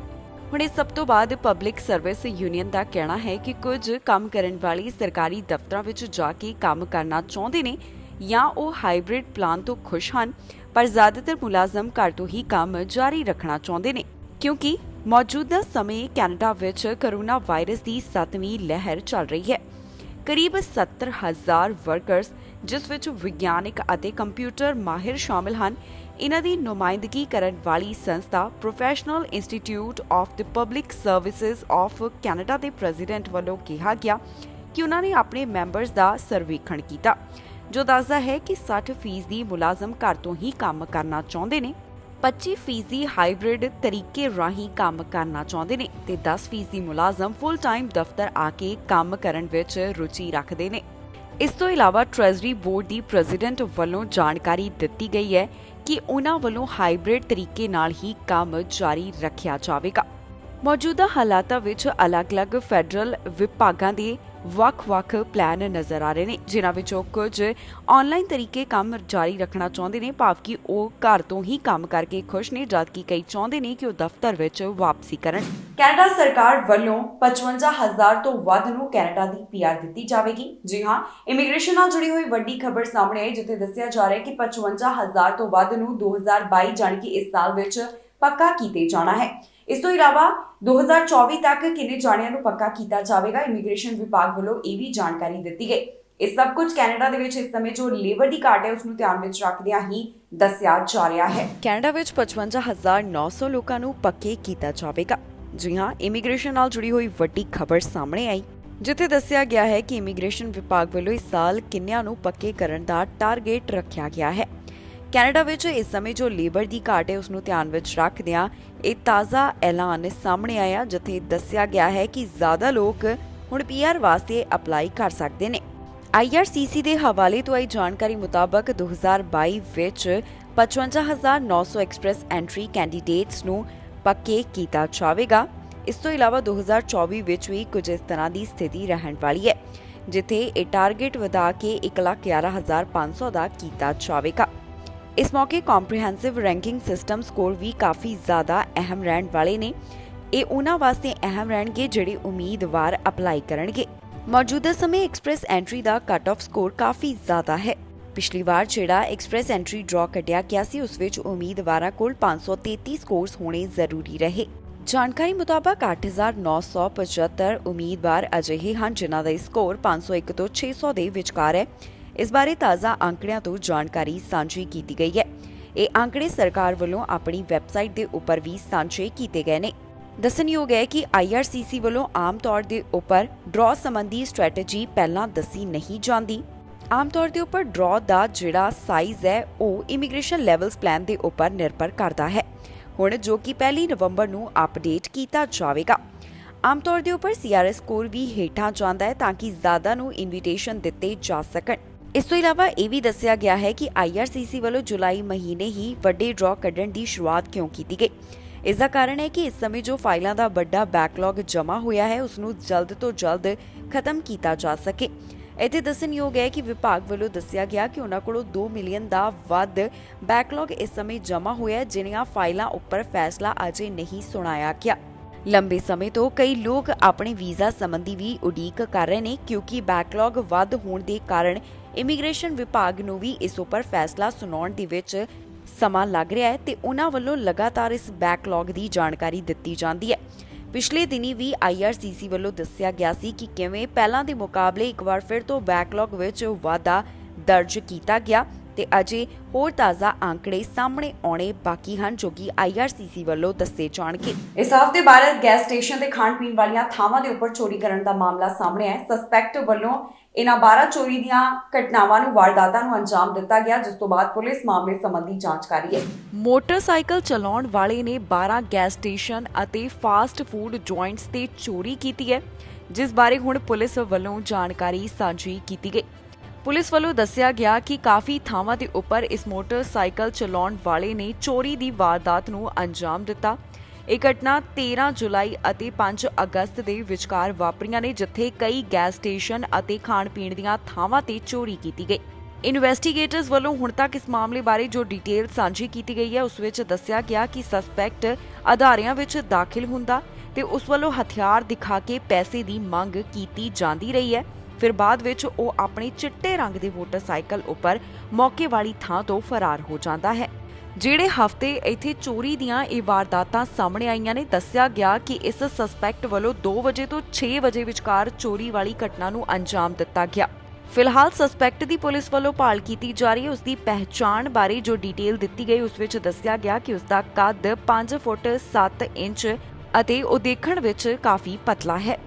ਹੁਣ ਇਸ ਸਭ ਤੋਂ ਬਾਅਦ ਪਬਲਿਕ ਸਰਵਿਸ ਯੂਨੀਅਨ ਦਾ ਕਹਿਣਾ ਹੈ ਕਿ ਕੁਝ ਕੰਮ ਕਰਨ ਵਾਲੇ ਸਰਕਾਰੀ ਦਫ਼ਤਰਾਂ ਵਿੱਚ ਜਾ ਕੇ ਕੰਮ ਕਰਨਾ ਚਾਹੁੰਦੇ ਨੇ ਜਾਂ ਉਹ ਹਾਈਬ੍ਰਿਡ ਪਲਾਨ ਤੋਂ ਖੁਸ਼ ਹਨ, ਪਰ ਜ਼ਿਆਦਾਤਰ ਮੁਲਾਜ਼ਮ ਘਰ ਤੋਂ ਹੀ ਕੰਮ ਜਾਰੀ ਰੱਖਣਾ ਚਾਹੁੰਦੇ ਨੇ ਕਿਉਂਕਿ ਮੌਜੂਦਾ ਸਮੇਂ ਕੈਨੇਡਾ ਵਿੱਚ ਕੋਰੋਨਾ ਵਾਇਰਸ ਦੀ 7ਵੀਂ ਲਹਿਰ ਚੱਲ ਰਹੀ ਹੈ। ਕਰੀਬ 70,000 ਵਰਕਰਸ, ਜਿਸ ਵਿੱਚ ਵਿਗਿਆਨਕ ਅਤੇ ਕੰਪਿਊਟਰ ਮਾਹਿਰ ਸ਼ਾਮਿਲ ਹਨ, ਇਹਨਾਂ ਦੀ ਨੁਮਾਇੰਦਗੀ ਕਰਨ ਵਾਲੀ ਸੰਸਥਾ professional institute of the public services of Canada ਦੇ ਪ੍ਰੈਜ਼ੀਡੈਂਟ ਵੱਲੋਂ ਕਿਹਾ ਗਿਆ ਕਿ ਉਹਨਾਂ ਨੇ ਆਪਣੇ ਮੈਂਬਰਸ ਦਾ ਸਰਵੇਖਣ ਕੀਤਾ, ਜੋ ਦੱਸਦਾ ਹੈ ਕਿ 60% ਮੁਲਾਜ਼ਮ ਘਰ ਤੋਂ ਹੀ ਕੰਮ ਕਰਨਾ ਚਾਹੁੰਦੇ ਨੇ, 25% ਹਾਈਬ੍ਰਿਡ ਤਰੀਕੇ ਰਾਹੀਂ ਕੰਮ ਕਰਨਾ ਚਾਹੁੰਦੇ ਨੇ ਤੇ 10% ਮੁਲਾਜ਼ਮ ਫੁੱਲ ਟਾਈਮ ਦਫ਼ਤਰ ਆ ਕੇ ਕੰਮ ਕਰਨ ਵਿੱਚ ਰੁਚੀ ਰੱਖਦੇ ਨੇ। ਇਸ ਤੋਂ ਇਲਾਵਾ ਟ੍ਰੈਜ਼ਰੀ ਬੋਰਡ ਦੀ ਪ੍ਰੈਜ਼ੀਡੈਂਟ ਵੱਲੋਂ ਜਾਣਕਾਰੀ ਦਿੱਤੀ ਗਈ ਹੈ ਕਿ ਉਹਨਾਂ ਵੱਲੋਂ ਹਾਈਬ੍ਰਿਡ ਤਰੀਕੇ ਨਾਲ ਹੀ ਕੰਮ ਜਾਰੀ ਰੱਖਿਆ ਜਾਵੇਗਾ। ਮੌਜੂਦਾ ਹਾਲਾਤਾਂ ਵਿੱਚ ਅਲੱਗ-ਅਲੱਗ ਫੈਡਰਲ ਵਿਭਾਗਾਂ ਦੇ ਵੱਖ-ਵੱਖ ਪਲਾਨ ਨਜ਼ਰ ਆ ਰਹੇ ਨੇ, ਜਿਨ੍ਹਾਂ ਵਿੱਚੋਂ ਕੁਝ ਆਨਲਾਈਨ ਤਰੀਕੇ ਕੰਮ ਜਾਰੀ ਰੱਖਣਾ ਚਾਹੁੰਦੇ ਨੇ, ਭਾਵ ਕਿ ਉਹ ਘਰ ਤੋਂ ਹੀ ਕੰਮ ਕਰਕੇ ਖੁਸ਼ ਨੇ, ਜਦਕਿ ਕਈ ਚਾਹੁੰਦੇ ਨੇ ਕਿ ਉਹ ਦਫ਼ਤਰ ਵਿੱਚ ਵਾਪਸੀ ਕਰਨ। ਕੈਨੇਡਾ ਸਰਕਾਰ ਵੱਲੋਂ 55,000 ਤੋਂ ਵੱਧ ਨੂੰ ਕੈਨੇਡਾ ਦੀ ਪੀਆਰ ਦਿੱਤੀ ਜਾਵੇਗੀ। ਜੀ ਹਾਂ, ਇਮੀਗ੍ਰੇਸ਼ਨ ਨਾਲ ਜੁੜੀ ਹੋਈ ਵੱਡੀ ਖਬਰ ਸਾਹਮਣੇ ਆਈ, ਜਿੱਥੇ ਦੱਸਿਆ ਜਾ ਰਿਹਾ ਹੈ ਕਿ 55,000 ਤੋਂ ਵੱਧ ਨੂੰ 2022 ਜਾਣੀ ਕਿ ਇਸ ਸਾਲ ਵਿੱਚ ਪੱਕਾ ਕੀਤੇ ਜਾਣਾ ਹੈ। ਇਸ ਤੋਂ ਇਲਾਵਾ 2024 ਤੱਕ ਕਿੰਨੇ ਜਾਣਿਆਂ ਨੂੰ ਪੱਕਾ ਕੀਤਾ ਜਾਵੇਗਾ, ਇਮੀਗ੍ਰੇਸ਼ਨ ਵਿਭਾਗ ਵੱਲੋਂ ਇਹ ਵੀ ਜਾਣਕਾਰੀ ਦਿੱਤੀ ਗਈ। ਇਹ ਸਭ ਕੁਝ ਕੈਨੇਡਾ ਦੇ ਵਿੱਚ ਇਸ ਸਮੇਂ ਜੋ ਲੇਬਰ ਦੀ ਘਾਟ ਹੈ ਉਸ ਨੂੰ ਧਿਆਨ ਵਿੱਚ ਰੱਖਦਿਆਂ ਹੀ ਦੱਸਿਆ ਜਾ ਰਿਹਾ ਹੈ। ਕੈਨੇਡਾ ਵਿੱਚ 55,900 ਲੋਕਾਂ ਨੂੰ ਪੱਕੇ ਕੀਤਾ ਜਾਵੇਗਾ। ਜੀ ਹਾਂ, ਇਮੀਗ੍ਰੇਸ਼ਨ ਨਾਲ ਜੁੜੀ ਹੋਈ ਵੱਡੀ ਖਬਰ ਸਾਹਮਣੇ ਆਈ, ਜਿੱਥੇ ਦੱਸਿਆ ਗਿਆ ਹੈ ਕਿ ਇਮੀਗ੍ਰੇਸ਼ਨ ਵਿਭਾਗ ਵੱਲੋਂ ਇਸ ਸਾਲ ਕਿੰਨਿਆਂ ਨੂੰ ਪੱਕੇ ਕਰਨ ਦਾ ਟਾਰਗੇਟ ਰੱਖਿਆ ਗਿਆ ਹੈ। ਕੈਨੇਡਾ ਵਿੱਚ ਇਸ ਸਮੇਂ ਜੋ ਲੇਬਰ ਦੀ ਘਾਟ ਹੈ ਉਸ ਨੂੰ ਧਿਆਨ ਵਿੱਚ ਰੱਖਦਿਆਂ ਇਹ ਤਾਜ਼ਾ ਐਲਾਨ ਸਾਹਮਣੇ ਆਇਆ, ਜਿੱਥੇ ਦੱਸਿਆ ਗਿਆ ਹੈ ਕਿ ਜ਼ਿਆਦਾ ਲੋਕ ਹੁਣ ਪੀਆਰ ਵਾਸਤੇ ਅਪਲਾਈ ਕਰ ਸਕਦੇ ਨੇ। IRCC ਦੇ ਹਵਾਲੇ ਤੋਂ ਆਈ ਜਾਣਕਾਰੀ ਮੁਤਾਬਕ 2022 ਵਿੱਚ 55,900 ਐਕਸਪ੍ਰੈਸ ਐਂਟਰੀ ਕੈਂਡੀਡੇਟਸ ਨੂੰ ਪੱਕੇ ਕੀਤਾ ਜਾਵੇਗਾ। ਇਸ ਤੋਂ ਇਲਾਵਾ 2024 ਵਿੱਚ ਵੀ ਕੁਝ ਇਸ ਤਰ੍ਹਾਂ ਦੀ ਸਥਿਤੀ ਰਹਿਣ ਵਾਲੀ ਹੈ, ਜਿੱਥੇ ਇਹ ਟਾਰਗੇਟ ਵਧਾ ਕੇ 1,11,500 ਦਾ ਕੀਤਾ ਜਾਵੇਗਾ। ਇਸ ਮੌਕੇ ਕੰਪਰੀਹੈਂਸਿਵ ਰੈਂਕਿੰਗ ਸਿਸਟਮ ਸਕੋਰ ਵੀ ਕਾਫੀ ਜ਼ਿਆਦਾ ਅਹਿਮ ਰਹਿਣ ਵਾਲੇ ਨੇ। ਇਹ ਉਹਨਾਂ ਵਾਸਤੇ ਅਹਿਮ ਰਹਿਣਗੇ ਜਿਹੜੇ ਉਮੀਦਵਾਰ ਅਪਲਾਈ ਕਰਨਗੇ। ਮੌਜੂਦਾ ਸਮੇਂ ਐਕਸਪ੍ਰੈਸ ਐਂਟਰੀ ਦਾ ਕੱਟ ਆਫ ਸਕੋਰ ਕਾਫੀ ਜ਼ਿਆਦਾ ਹੈ। ਪਿਛਲੀ ਵਾਰ ਜਿਹੜਾ ਐਕਸਪ੍ਰੈਸ ਐਂਟਰੀ ਡਰਾ ਕੱਢਿਆ ਗਿਆ ਸੀ ਉਸ ਵਿੱਚ ਉਮੀਦਵਾਰਾਂ ਕੋਲ 533 ਸਕੋਰਸ ਹੋਣੇ ਜ਼ਰੂਰੀ ਰਹੇ। ਜਾਣਕਾਰੀ ਮੁਤਾਬਕ 8,975 ਉਮੀਦਵਾਰ ਅਜਿਹੇ ਹਨ ਜਿਨ੍ਹਾਂ ਦਾ ਸਕੋਰ 501 ਤੋਂ 600 ਦੇ ਵਿਚਕਾਰ ਹੈ। ਇਸ ਬਾਰੇ ਤਾਜ਼ਾ ਅੰਕੜਿਆਂ ਤੋਂ ਜਾਣਕਾਰੀ ਸਾਂਝੀ ਕੀਤੀ ਗਈ ਹੈ। ਇਹ ਅੰਕੜੇ ਸਰਕਾਰ ਵੱਲੋਂ ਆਪਣੀ ਵੈਬਸਾਈਟ ਦੇ ਉੱਪਰ ਵੀ ਸਾਂਝੇ ਕੀਤੇ ਗਏ ਨੇ। ਦੱਸਣਯੋਗ ਹੈ ਕਿ IRCC ਵੱਲੋਂ ਆਮ ਤੌਰ ਦੇ ਉੱਪਰ ਡਰਾ ਸੰਬੰਧੀ ਸਟ੍ਰੈਟੇਜੀ ਪਹਿਲਾਂ ਦੱਸੀ ਨਹੀਂ ਜਾਂਦੀ। ਆਮ ਤੌਰ ਦੇ ਉੱਪਰ ਡਰਾ ਦਾ ਜਿਹੜਾ ਸਾਈਜ਼ ਹੈ ਉਹ ਇਮੀਗ੍ਰੇਸ਼ਨ ਲੈਵਲਸ ਪਲਾਨ ਦੇ ਉੱਪਰ ਨਿਰਭਰ ਕਰਦਾ ਹੈ, ਹੁਣ ਜੋ ਕਿ 1 ਨਵੰਬਰ ਨੂੰ ਅਪਡੇਟ ਕੀਤਾ ਜਾਵੇਗਾ। ਆਮ ਤੌਰ ਦੇ ਉੱਪਰ CRS ਸਕੋਰ ਵੀ ਹੇਠਾਂ ਜਾਂਦਾ ਹੈ ਤਾਂ ਕਿ ਜ਼ਿਆਦਾ ਨੂੰ ਇਨਵੀਟੇਸ਼ਨ ਦਿੱਤੇ ਜਾ ਸਕਣ। ਇਸ ਤੋਂ ਇਲਾਵਾ ਇਹ ਵੀ ਦੱਸਿਆ ਗਿਆ ਹੈ ਕਿ IRCC ਵੱਲੋਂ ਜੁਲਾਈ ਮਹੀਨੇ ਹੀ ਵੱਡੇ ਡਰਾ ਕੱਢਣ ਦੀ ਸ਼ੁਰੂਆਤ ਕਿਉਂ ਕੀਤੀ ਗਈ। ਇਸ ਦਾ ਕਾਰਨ ਹੈ ਕਿ ਇਸ ਸਮੇਂ ਜੋ ਫਾਈਲਾਂ ਦਾ ਵੱਡਾ ਬੈਕਲੌਗ ਜਮ੍ਹਾਂ ਹੋਇਆ ਹੈ ਉਸ ਨੂੰ ਜਲਦ ਤੋਂ ਜਲਦ ਖਤਮ ਕੀਤਾ ਜਾ ਸਕੇ। ਇੱਥੇ ਦੱਸਣਯੋਗ ਹੈ ਕਿ ਵਿਭਾਗ ਵੱਲੋਂ ਦੱਸਿਆ ਗਿਆ ਕਿ ਉਹਨਾਂ ਕੋਲੋਂ 2 ਮਿਲੀਅਨ ਦਾ ਵੱਧ ਬੈਕਲੌਗ ਇਸ ਸਮੇਂ ਜਮ੍ਹਾਂ ਹੋਇਆ, ਜਿਨ੍ਹਾਂ ਫਾਈਲਾਂ ਉੱਪਰ ਫੈਸਲਾ ਅਜੇ ਨਹੀਂ ਸੁਣਾਇਆ ਗਿਆ। ਲੰਬੇ ਸਮੇਂ ਤੋਂ ਕਈ ਲੋਕ ਆਪਣੇ ਵੀਜ਼ਾ ਸੰਬੰਧੀ ਵੀ ਉਡੀਕ ਕਰ ਰਹੇ ਨੇ, ਕਿਉਂਕਿ ਬੈਕਲੌਗ ਵੱਧ ਹੋਣ ਦੇ ਕਾਰਨ ਇਮੀਗ੍ਰੇਸ਼ਨ ਵਿਭਾਗ ਨੂੰ ਵੀ ਇਸ ਉੱਪਰ ਫੈਸਲਾ ਸੁਣਾਉਣ ਦੇ ਵਿੱਚ ਸਮਾਂ ਲੱਗ ਰਿਹਾ ਹੈ ਤੇ ਉਹਨਾਂ ਵੱਲੋਂ ਲਗਾਤਾਰ ਇਸ ਬੈਕਲੌਗ ਦੀ ਜਾਣਕਾਰੀ ਦਿੱਤੀ ਜਾਂਦੀ ਹੈ। ਪਿਛਲੇ ਦਿਨੀ ਵੀ IRCC ਵੱਲੋਂ ਦੱਸਿਆ ਗਿਆ ਸੀ ਕਿ ਕਿਵੇਂ ਪਹਿਲਾਂ ਦੇ ਮੁਕਾਬਲੇ ਇੱਕ ਵਾਰ ਫਿਰ ਤੋਂ ਬੈਕਲੌਗ ਵਿੱਚ ਵਾਧਾ ਦਰਜ ਕੀਤਾ ਗਿਆ ਤੇ ਅਜੇ ਹੋਰ ਤਾਜ਼ਾ ਅੰਕੜੇ ਸਾਹਮਣੇ ਆਉਣੇ ਬਾਕੀ ਹਨ, ਜੋ ਕਿ IRCC ਵੱਲੋਂ ਦੱਸੇ ਜਾਣਗੇ। ਇਸ ਹਫ਼ਤੇ ਭਾਰਤ ਗੈਸ ਸਟੇਸ਼ਨ ਤੇ ਖਾਣ ਪੀਣ ਵਾਲੀਆਂ ਥਾਵਾਂ ਦੇ ਉੱਪਰ ਚੋਰੀ ਕਰਨ ਦਾ ਮਾਮਲਾ ਸਾਹਮਣੇ ਆਇਆ। ਸਸਪੈਕਟ ਵੱਲੋਂ ਇਹਨਾਂ 12 ਚੋਰੀ ਦੀਆਂ ਘਟਨਾਵਾਂ ਨੂੰ ਵਾਰਦਾਤਾਂ ਨੂੰ ਅੰਜਾਮ ਦਿੱਤਾ ਗਿਆ, ਜਿਸ ਤੋਂ ਬਾਅਦ ਪੁਲਿਸ ਮਾਮਲੇ ਸੰਬੰਧੀ ਜਾਂਚ ਕਰ ਰਹੀ ਹੈ। ਮੋਟਰਸਾਈਕਲ ਚਲਾਉਣ ਵਾਲੇ ਨੇ 12 ਗੈਸ ਸਟੇਸ਼ਨ ਅਤੇ ਫਾਸਟ ਫੂਡ ਜੁਆਇੰਟਸ ਤੇ ਚੋਰੀ ਕੀਤੀ ਹੈ, ਜਿਸ ਬਾਰੇ ਹੁਣ ਪੁਲਿਸ ਵੱਲੋਂ ਜਾਣਕਾਰੀ ਸਾਂਝੀ ਕੀਤੀ ਗਈ। ਪੁਲਿਸ ਵੱਲੋਂ ਦੱਸਿਆ ਗਿਆ ਕਿ ਕਾਫੀ ਥਾਵਾਂ ਦੇ ਉੱਪਰ ਇਸ ਮੋਟਰਸਾਈਕਲ ਚਲਾਉਣ ਵਾਲੇ ਨੇ ਚੋਰੀ ਦੀ ਵਾਰਦਾਤ ਨੂੰ ਅੰਜਾਮ ਦਿੱਤਾ। ਇਹ ਘਟਨਾ 13 ਜੁਲਾਈ ਅਤੇ 5 ਅਗਸਤ ਦੇ ਵਿਚਕਾਰ ਵਾਪਰੀਆਂ ਨੇ, ਜਿੱਥੇ ਕਈ ਗੈਸ ਸਟੇਸ਼ਨ ਅਤੇ ਖਾਣ ਪੀਣ ਦੀਆਂ ਥਾਵਾਂ ਤੇ ਚੋਰੀ ਕੀਤੀ ਗਈ। ਇਨਵੈਸਟੀਗੇਟਰਸ ਵੱਲੋਂ ਹੁਣ ਤੱਕ ਇਸ ਮਾਮਲੇ ਬਾਰੇ ਜੋ ਡਿਟੇਲ ਸਾਂਝੀ ਕੀਤੀ ਗਈ ਹੈ ਉਸ ਵਿੱਚ ਦੱਸਿਆ ਗਿਆ ਕਿ ਸਸਪੈਕਟ ਅਦਾਰਿਆਂ ਵਿੱਚ ਦਾਖਲ ਹੁੰਦਾ ਤੇ ਉਸ ਵੱਲੋਂ ਹਥਿਆਰ ਦਿਖਾ ਕੇ ਪੈਸੇ ਦੀ ਮੰਗ ਕੀਤੀ ਜਾਂਦੀ ਰਹੀ ਹੈ। ਫਿਰ ਬਾਅਦ ਵਿੱਚ ਉਹ ਆਪਣੇ ਚਿੱਟੇ ਰੰਗ ਦੇ ਮੋਟਰਸਾਈਕਲ ਉੱਪਰ ਮੌਕੇ ਵਾਲੀ ਥਾਂ ਤੋਂ ਫਰਾਰ ਹੋ ਜਾਂਦਾ ਹੈ। ਜਿਹੜੇ ਹਫ਼ਤੇ ਇੱਥੇ ਚੋਰੀ ਦੀਆਂ ਇਹ ਵਾਰਦਾਤਾਂ ਸਾਹਮਣੇ ਆਈਆਂ ਨੇ, ਦੱਸਿਆ ਗਿਆ ਕਿ ਇਸ ਸਸਪੈਕਟ ਵੱਲੋਂ 2 ਵਜੇ ਤੋਂ 6 ਵਜੇ ਵਿਚਕਾਰ ਚੋਰੀ ਵਾਲੀ ਘਟਨਾ ਨੂੰ ਅੰਜਾਮ ਦਿੱਤਾ ਗਿਆ। ਫਿਲਹਾਲ ਸਸਪੈਕਟ ਦੀ ਪੁਲਿਸ ਵੱਲੋਂ ਭਾਲ ਕੀਤੀ ਜਾ ਰਹੀ ਹੈ। ਉਸ ਦੀ ਪਹਿਚਾਣ ਬਾਰੇ ਜੋ ਡਿਟੇਲ ਦਿੱਤੀ ਗਈ ਉਸ ਵਿੱਚ ਦੱਸਿਆ ਗਿਆ ਕਿ ਉਸ ਦਾ ਕੱਦ 5 ਫੁੱਟ 7 ਇੰਚ ਅਤੇ ਉਹ ਦੇਖਣ ਵਿੱਚ ਕਾਫੀ ਪਤਲਾ ਹੈ।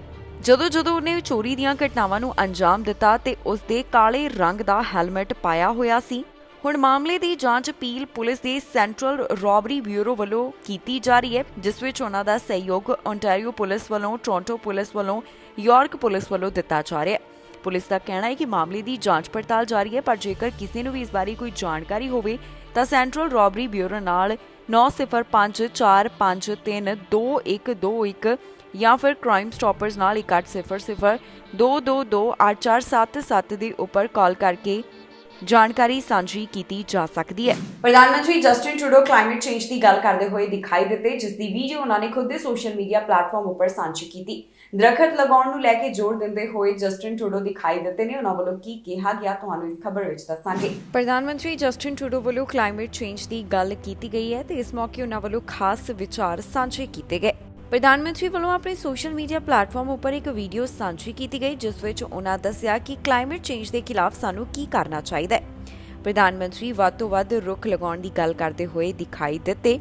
ਜਦੋਂ ਉਹਨੇ ਚੋਰੀ ਦੀਆਂ ਘਟਨਾਵਾਂ ਨੂੰ ਅੰਜਾਮ ਦਿੱਤਾ ਤੇ ਉਸ ਦੇ ਕਾਲੇ ਰੰਗ ਦਾ ਹੈਲਮਟ ਪਾਇਆ ਹੋਇਆ ਸੀ। ਹੁਣ ਮਾਮਲੇ ਦੀ ਜਾਂਚ ਪੀਲ ਪੁਲਿਸ ਦੇ ਸੈਂਟਰਲ ਰੋਬਰੀ ਬਿਊਰੋ ਵੱਲੋਂ ਕੀਤੀ ਜਾ ਰਹੀ ਹੈ, ਜਿਸ ਵਿੱਚ ਉਹਨਾਂ ਦਾ ਸਹਿਯੋਗ ਓਨਟਾਰੀਓ ਪੁਲਿਸ ਵੱਲੋਂ, ਟੋਰਾਂਟੋ ਪੁਲਿਸ ਵੱਲੋਂ, ਯਾਰਕ ਪੁਲਿਸ ਵੱਲੋਂ ਦਿੱਤਾ ਜਾ ਰਿਹਾ ਹੈ। ਪੁਲਿਸ ਦਾ ਕਹਿਣਾ ਹੈ ਕਿ ਮਾਮਲੇ ਦੀ ਜਾਂਚ ਪੜਤਾਲ ਜਾਰੀ ਹੈ, ਪਰ ਜੇਕਰ ਕਿਸੇ ਨੂੰ ਵੀ ਇਸ ਬਾਰੇ ਕੋਈ ਜਾਣਕਾਰੀ ਹੋਵੇ ਤਾਂ ਸੈਂਟਰਲ ਰੋਬਰੀ ਬਿਊਰੋ ਨਾਲ 9054532121 ਜਾਂ ਫਿਰ ਕ੍ਰਾਈਮ ਸਟਾਪਰਸ ਨਾਲ 1800-222-8477 ਦੇ ਉੱਪਰ ਕਾਲ ਕਰਕੇ ਜਾਣਕਾਰੀ ਸਾਂਝੀ ਕੀਤੀ ਜਾ ਸਕਦੀ ਹੈ। ਪ੍ਰਧਾਨ ਮੰਤਰੀ ਜਸਟਿਨ ਟਰੂਡੋ ਕਲਾਈਮੇਟ ਚੇਂਜ ਦੀ ਗੱਲ ਕਰਦੇ ਹੋਏ ਦਿਖਾਈ ਦਿੱਤੇ, ਜਿਸ ਦੀ ਵੀਡੀਓ ਉਹਨਾਂ ਨੇ ਖੁਦ ਦੇ ਸੋਸ਼ਲ ਮੀਡੀਆ ਪਲੇਟਫਾਰਮ ਉੱਪਰ ਸਾਂਝੀ ਕੀਤੀ। ਦਰਖਤ ਲਗਾਉਣ ਨੂੰ ਲੈ ਕੇ ਜ਼ੋਰ ਦਿੰਦੇ ਹੋਏ ਜਸਟਿਨ ਟਰੂਡੋ ਦਿਖਾਈ ਦਿੱਤੇ ਨੇ। ਉਹਨਾਂ ਵੱਲੋਂ ਕੀ ਕਿਹਾ ਗਿਆ ਤੁਹਾਨੂੰ ਇਸ ਖਬਰ ਵਿੱਚ ਦੱਸਾਂਗੇ। ਪ੍ਰਧਾਨ ਮੰਤਰੀ ਜਸਟਿਨ ਟਰੂਡੋ ਵੱਲੋਂ ਕਲਾਈਮੇਟ ਚੇਂਜ ਦੀ ਗੱਲ ਕੀਤੀ ਗਈ ਹੈ ਤੇ ਇਸ ਮੌਕੇ ਉਹਨਾਂ ਵੱਲੋਂ ਖਾਸ ਵਿਚਾਰ ਸਾਂਝੇ ਕੀਤੇ ਗਏ। ਪ੍ਰਧਾਨ ਮੰਤਰੀ ਵੱਲੋਂ ਆਪਣੇ ਸੋਸ਼ਲ ਮੀਡੀਆ ਪਲੇਟਫਾਰਮ ਉੱਪਰ ਇੱਕ ਵੀਡੀਓ ਸਾਂਝੀ ਕੀਤੀ ਗਈ, ਜਿਸ ਵਿੱਚ ਉਹਨਾਂ ਦੱਸਿਆ ਕਿ ਕਲਾਈਮੇਟ ਚੇਂਜ ਦੇ ਖਿਲਾਫ ਸਾਨੂੰ ਕੀ ਕਰਨਾ ਚਾਹੀਦਾ ਹੈ। ਪ੍ਰਧਾਨ ਮੰਤਰੀ ਵੱਧ ਤੋਂ ਵੱਧ ਰੁੱਖ ਲਗਾਉਣ ਦੀ ਗੱਲ ਕਰਦੇ ਹੋਏ ਦਿਖਾਈ ਦਿੱਤੇ,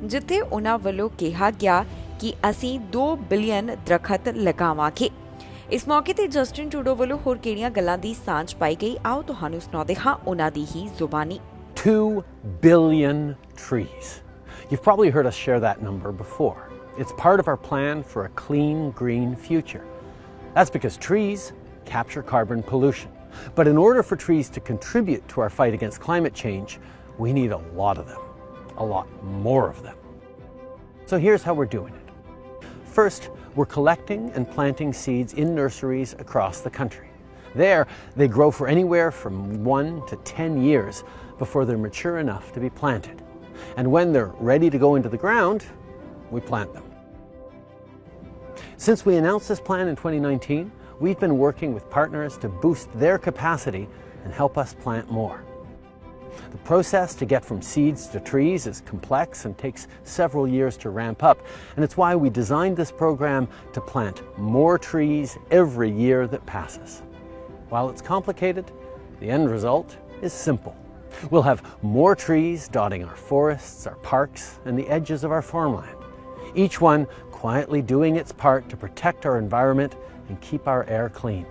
ਜਿੱਥੇ ਉਹਨਾਂ ਵੱਲੋਂ ਕਿਹਾ ਗਿਆ ਕਿ ਅਸੀਂ 2 ਬਿਲੀਅਨ ਦਰਖਤ ਲਗਾਵਾਂਗੇ। ਇਸ ਮੌਕੇ ਤੇ ਜਸਟਿਨ ਟਰੂਡੋ ਵੱਲੋਂ ਹੋਰ ਕਿਹੜੀਆਂ ਗੱਲਾਂ ਦੀ ਸਾਂਝ ਪਾਈ ਗਈ, ਆਓ ਤੁਹਾਨੂੰ ਸੁਣਾਉਂਦੇ ਹਾਂ ਉਹਨਾਂ ਦੀ ਹੀ ਜ਼ੁਬਾਨੀ। 2 billion trees. You've probably heard us share that number before. It's part of our plan for a clean, green future. That's because trees capture carbon pollution. But in order for trees to contribute to our fight against climate change, we need a lot of them, a lot more of them. So here's how we're doing it. First, we're collecting and planting seeds in nurseries across the country. There, they grow for anywhere from 1 to 10 years before they're mature enough to be planted. And when they're ready to go into the ground, we plant them. Since we announced this plan in 2019, we've been working with partners to boost their capacity and help us plant more. The process to get from seeds to trees is complex and takes several years to ramp up, and it's why we designed this program to plant more trees every year that passes. While it's complicated, the end result is simple. We'll have more trees dotting our forests, our parks, and the edges of our farmland, each one quietly doing its part to protect our environment and keep our air clean.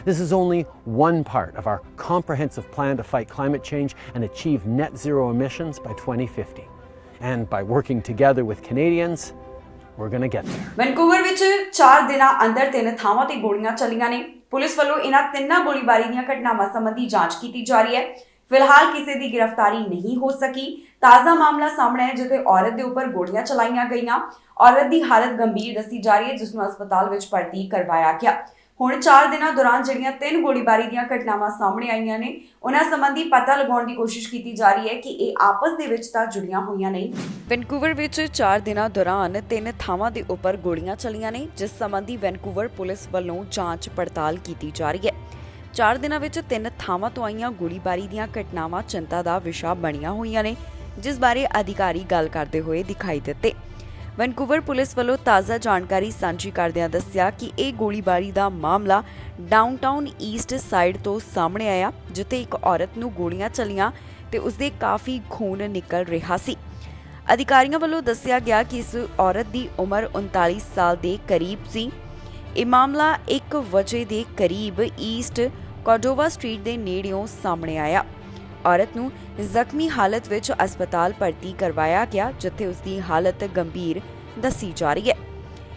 This is only one part of our comprehensive plan to fight climate change and achieve net zero emissions by 2050. And by working together with Canadians, we're going to get there. Vancouver ਵਿੱਚ 4 ਦਿਨਾਂ ਅੰਦਰ 3 ਥਾਵਾਂ ਤੇ ਗੋਲੀਆਂ ਚੱਲੀਆਂ ਨੇ। Police ਵੱਲੋਂ ਇਹਨਾਂ ਤਿੰਨਾਂ ਗੋਲੀਬਾਰੀ ਦੀਆਂ ਘਟਨਾਵਾਂ ਸੰਬੰਧੀ ਜਾਂਚ ਕੀਤੀ ਜਾ ਰਹੀ ਹੈ। ਫਿਲਹਾਲ ਕਿਸੇ ਦੀ ਗ੍ਰਿਫਤਾਰੀ ਨਹੀਂ ਹੋ ਸਕੀ। ਤਾਜ਼ਾ ਮਾਮਲਾ ਸਾਹਮਣੇ ਹੈ, ਜਿੱਥੇ ਔਰਤ ਦੇ ਉੱਪਰ ਗੋਲੀਆਂ ਚਲਾਈਆਂ ਗਈਆਂ। ਔਰਤ ਦੀ ਹਾਲਤ ਗੰਭੀਰ ਦੱਸੀ ਜਾ ਰਹੀ ਹੈ, ਜਿਸ ਨੂੰ ਹਸਪਤਾਲ ਵਿੱਚ ਭਰਤੀ ਕਰਵਾਇਆ ਗਿਆ। ਹੁਣ 4 ਦਿਨਾਂ ਦੌਰਾਨ ਜਿਹੜੀਆਂ 3 ਗੋਲੀਬਾਰੀ ਦੀਆਂ ਘਟਨਾਵਾਂ ਸਾਹਮਣੇ ਆਈਆਂ ਨੇ, ਉਹਨਾਂ ਸੰਬੰਧੀ ਪਤਾ ਲਗਾਉਣ ਦੀ ਕੋਸ਼ਿਸ਼ ਕੀਤੀ ਜਾ ਰਹੀ ਹੈ ਕਿ ਇਹ ਆਪਸ ਦੇ ਵਿੱਚ ਤਾਂ ਜੁੜੀਆਂ ਹੋਈਆਂ ਨਹੀਂ। ਵੈਨਕੂਵਰ ਵਿੱਚ 4 ਦਿਨਾਂ ਦੌਰਾਨ 3 ਥਾਵਾਂ ਦੇ ਉੱਪਰ ਗੋਲੀਆਂ ਚੱਲੀਆਂ ਨੇ, ਜਿਸ ਸੰਬੰਧੀ ਵੈਨਕੂਵਰ ਪੁਲਿਸ ਵੱਲੋਂ ਜਾਂਚ ਪੜਤਾਲ ਕੀਤੀ ਜਾ ਰਹੀ ਹੈ। 4 ਦਿਨਾਂ ਵਿੱਚ 3 ਥਾਵਾਂ ਤੋਂ ਆਈਆਂ ਗੋਲੀਬਾਰੀ ਦੀਆਂ ਘਟਨਾਵਾਂ ਚਿੰਤਾ ਦਾ ਵਿਸ਼ਾ ਬਣੀਆਂ ਹੋਈਆਂ ਨੇ, ਜਿਸ ਬਾਰੇ ਅਧਿਕਾਰੀ ਗੱਲ ਕਰਦੇ ਹੋਏ ਦਿਖਾਈ ਦਿੱਤੇ। ਵੈਨਕੂਵਰ ਪੁਲਿਸ ਵੱਲੋਂ ਤਾਜ਼ਾ ਜਾਣਕਾਰੀ ਸਾਂਝੀ ਕਰਦਿਆਂ ਦੱਸਿਆ ਕਿ ਇਹ ਗੋਲੀਬਾਰੀ ਦਾ ਮਾਮਲਾ ਡਾਊਨਟਾਊਨ ਈਸਟ ਸਾਈਡ ਤੋਂ ਸਾਹਮਣੇ ਆਇਆ, ਜਿੱਥੇ ਇੱਕ ਔਰਤ ਨੂੰ ਗੋਲੀਆਂ ਚੱਲੀਆਂ ਤੇ ਉਸਦੇ ਕਾਫੀ ਖੂਨ ਨਿਕਲ ਰਿਹਾ ਸੀ। ਅਧਿਕਾਰੀਆਂ ਵੱਲੋਂ ਦੱਸਿਆ ਗਿਆ ਕਿ ਇਸ ਔਰਤ ਦੀ ਉਮਰ 39 ਸਾਲ ਦੇ ਕਰੀਬ ਸੀ। ਇਹ ਮਾਮਲਾ 1 ਵਜੇ ਦੇ ਕਰੀਬ ਈਸਟ ਕਾਰਡੋਵਾ ਸਟਰੀਟ ਦੇ ਨੇੜਿਓਂ ਸਾਹਮਣੇ ਆਇਆ। ਔਰਤ ਨੂੰ ਜ਼ਖਮੀ ਹਾਲਤ ਵਿੱਚ ਹਸਪਤਾਲ ਭਰਤੀ ਕਰਵਾਇਆ ਗਿਆ, ਜਿੱਥੇ ਉਸ ਦੀ ਹਾਲਤ ਗੰਭੀਰ ਦੱਸੀ ਜਾ ਰਹੀ ਹੈ।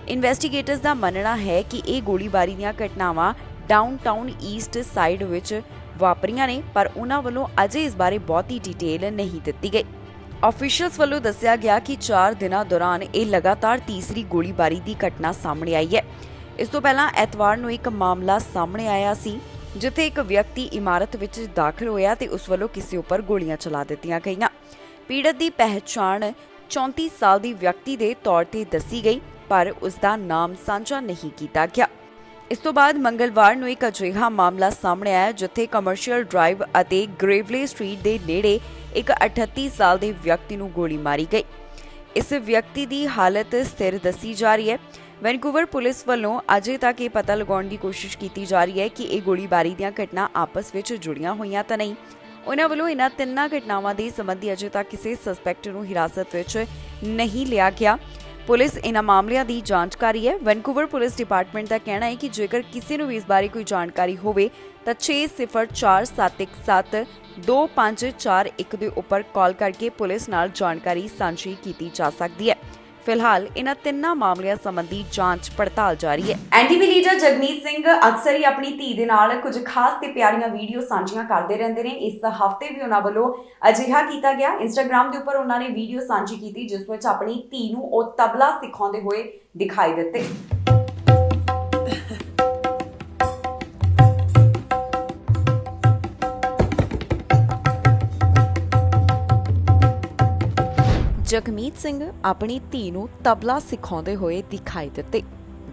ਇਨਵੈਸਟੀਗੇਟਰਸ ਦਾ ਮੰਨਣਾ ਹੈ ਕਿ ਇਹ ਗੋਲੀਬਾਰੀ ਦੀਆਂ ਘਟਨਾਵਾਂ ਡਾਊਨਟਾਊਨ ਈਸਟ ਸਾਈਡ ਵਿੱਚ ਵਾਪਰੀਆਂ ਨੇ, ਪਰ ਉਹਨਾਂ ਵੱਲੋਂ ਅਜੇ ਇਸ ਬਾਰੇ ਬਹੁਤੀ ਡਿਟੇਲ ਨਹੀਂ ਦਿੱਤੀ ਗਈ। ਆਫੀਸ਼ੀਅਲਸ ਵੱਲੋਂ ਦੱਸਿਆ ਗਿਆ ਕਿ 4 ਦਿਨਾਂ ਦੌਰਾਨ ਇਹ ਲਗਾਤਾਰ ਤੀਸਰੀ ਗੋਲੀਬਾਰੀ ਦੀ ਘਟਨਾ ਸਾਹਮਣੇ ਆਈ ਹੈ। ਇਸ ਤੋਂ ਪਹਿਲਾਂ ਐਤਵਾਰ ਨੂੰ ਇੱਕ ਮਾਮਲਾ ਸਾਹਮਣੇ ਆਇਆ ਸੀ, ਜਿੱਥੇ ਇੱਕ ਵਿਅਕਤੀ ਇਮਾਰਤ ਵਿੱਚ ਦਾਖਲ ਹੋਇਆ ਤੇ ਉਸ ਵੱਲੋਂ ਕਿਸੇ ਉੱਪਰ ਗੋਲੀਆਂ ਚਲਾ ਦਿੱਤੀਆਂ ਗਈਆਂ। ਪੀੜਤ ਦੀ ਪਹਿਚਾਣ 34 ਸਾਲ ਦੀ ਵਿਅਕਤੀ ਦੇ ਤੌਰ ਤੇ ਦੱਸੀ ਗਈ, ਪਰ ਉਸ ਦਾ ਨਾਮ ਸਾਂਝਾ ਨਹੀਂ ਕੀਤਾ ਗਿਆ। ਇਸ ਤੋਂ ਬਾਅਦ ਮੰਗਲਵਾਰ ਨੂੰ ਇੱਕ ਅਜਿਹਾ ਮਾਮਲਾ ਸਾਹਮਣੇ ਆਇਆ, ਜਿੱਥੇ ਕਮਰਸ਼ੀਅਲ ਡਰਾਈਵ ਅਤੇ ਗ੍ਰੇਵਲੇ ਸਟਰੀਟ ਦੇ ਨੇੜੇ ਇੱਕ 38 ਸਾਲ ਦੇ ਵਿਅਕਤੀ ਨੂੰ ਗੋਲੀ ਮਾਰੀ ਗਈ। ਇਸ ਵਿਅਕਤੀ ਦੀ ਹਾਲਤ ਸਥਿਰ ਦੱਸੀ ਜਾ ਰਹੀ ਹੈ। ਵੈਨਕੂਵਰ ਪੁਲਿਸ ਵੱਲੋਂ ਅਜੇ ਤੱਕ ਇਹ ਪਤਾ ਲਗਾਉਣ ਦੀ ਕੋਸ਼ਿਸ਼ ਕੀਤੀ ਜਾ ਰਹੀ ਹੈ ਕਿ ਇਹ ਗੋਲੀਬਾਰੀ ਦੀਆਂ ਘਟਨਾ ਆਪਸ ਵਿੱਚ ਜੁੜੀਆਂ ਹੋਈਆਂ ਤਾਂ ਨਹੀਂ। ਉਹਨਾਂ ਵੱਲੋਂ ਇਹਨਾਂ 3 ਘਟਨਾਵਾਂ ਦੇ ਸੰਬੰਧੀ ਅਜੇ ਤੱਕ ਕਿਸੇ ਸਸਪੈਕਟ ਨੂੰ ਹਿਰਾਸਤ ਵਿੱਚ ਨਹੀਂ ਲਿਆ ਗਿਆ। ਪੁਲਿਸ ਇਹਨਾਂ ਮਾਮਲਿਆਂ ਦੀ ਜਾਂਚ ਕਰ ਰਹੀ ਹੈ। ਵੈਨਕੂਵਰ ਪੁਲਿਸ ਡਿਪਾਰਟਮੈਂਟ ਦਾ ਕਹਿਣਾ ਹੈ ਕਿ ਜੇਕਰ ਕਿਸੇ ਨੂੰ ਵੀ ਇਸ ਬਾਰੇ ਕੋਈ ਜਾਣਕਾਰੀ ਹੋਵੇ ਤਾਂ 6047172541 ਦੇ ਉੱਪਰ ਕਾਲ ਕਰਕੇ ਪੁਲਿਸ ਨਾਲ ਜਾਣਕਾਰੀ ਸਾਂਝੀ ਕੀਤੀ ਜਾ ਸਕਦੀ ਹੈ। ਫਿਲਹਾਲ ਇਹਨਾਂ ਤਿੰਨਾਂ ਮਾਮਲਿਆਂ ਸੰਬੰਧੀ ਜਾਂਚ ਪੜਤਾਲ ਜਾਰੀ ਹੈ। ਐਨਡੀਪੀ ਲੀਡਰ ਜਗਮੀਤ ਸਿੰਘ ਅਕਸਰ ਹੀ ਆਪਣੀ ਧੀ ਦੇ ਨਾਲ ਕੁਝ ਖਾਸ ਤੇ ਪਿਆਰੀਆਂ ਵੀਡੀਓ ਸਾਂਝੀਆਂ ਕਰਦੇ ਰਹਿੰਦੇ ਨੇ। ਇਸ ਹਫਤੇ ਵੀ ਉਹਨਾਂ ਵੱਲੋਂ ਅਜਿਹਾ ਕੀਤਾ ਗਿਆ। ਇੰਸਟਾਗ੍ਰਾਮ ਦੇ ਉੱਪਰ ਉਹਨਾਂ ਨੇ ਵੀਡੀਓ ਸਾਂਝੀ ਕੀਤੀ ਜਿਸ ਵਿੱਚ ਆਪਣੀ ਧੀ ਨੂੰ ਉਹ ਤਬਲਾ ਸਿਖਾਉਂਦੇ ਹੋਏ ਦਿਖਾਈ ਦਿੱਤੇ। ਜਗਮੀਤ ਸਿੰਘ ਆਪਣੀ ਧੀ ਨੂੰ ਤਬਲਾ ਸਿਖਾਉਂਦੇ ਹੋਏ ਦਿਖਾਈ ਦਿੱਤੇ।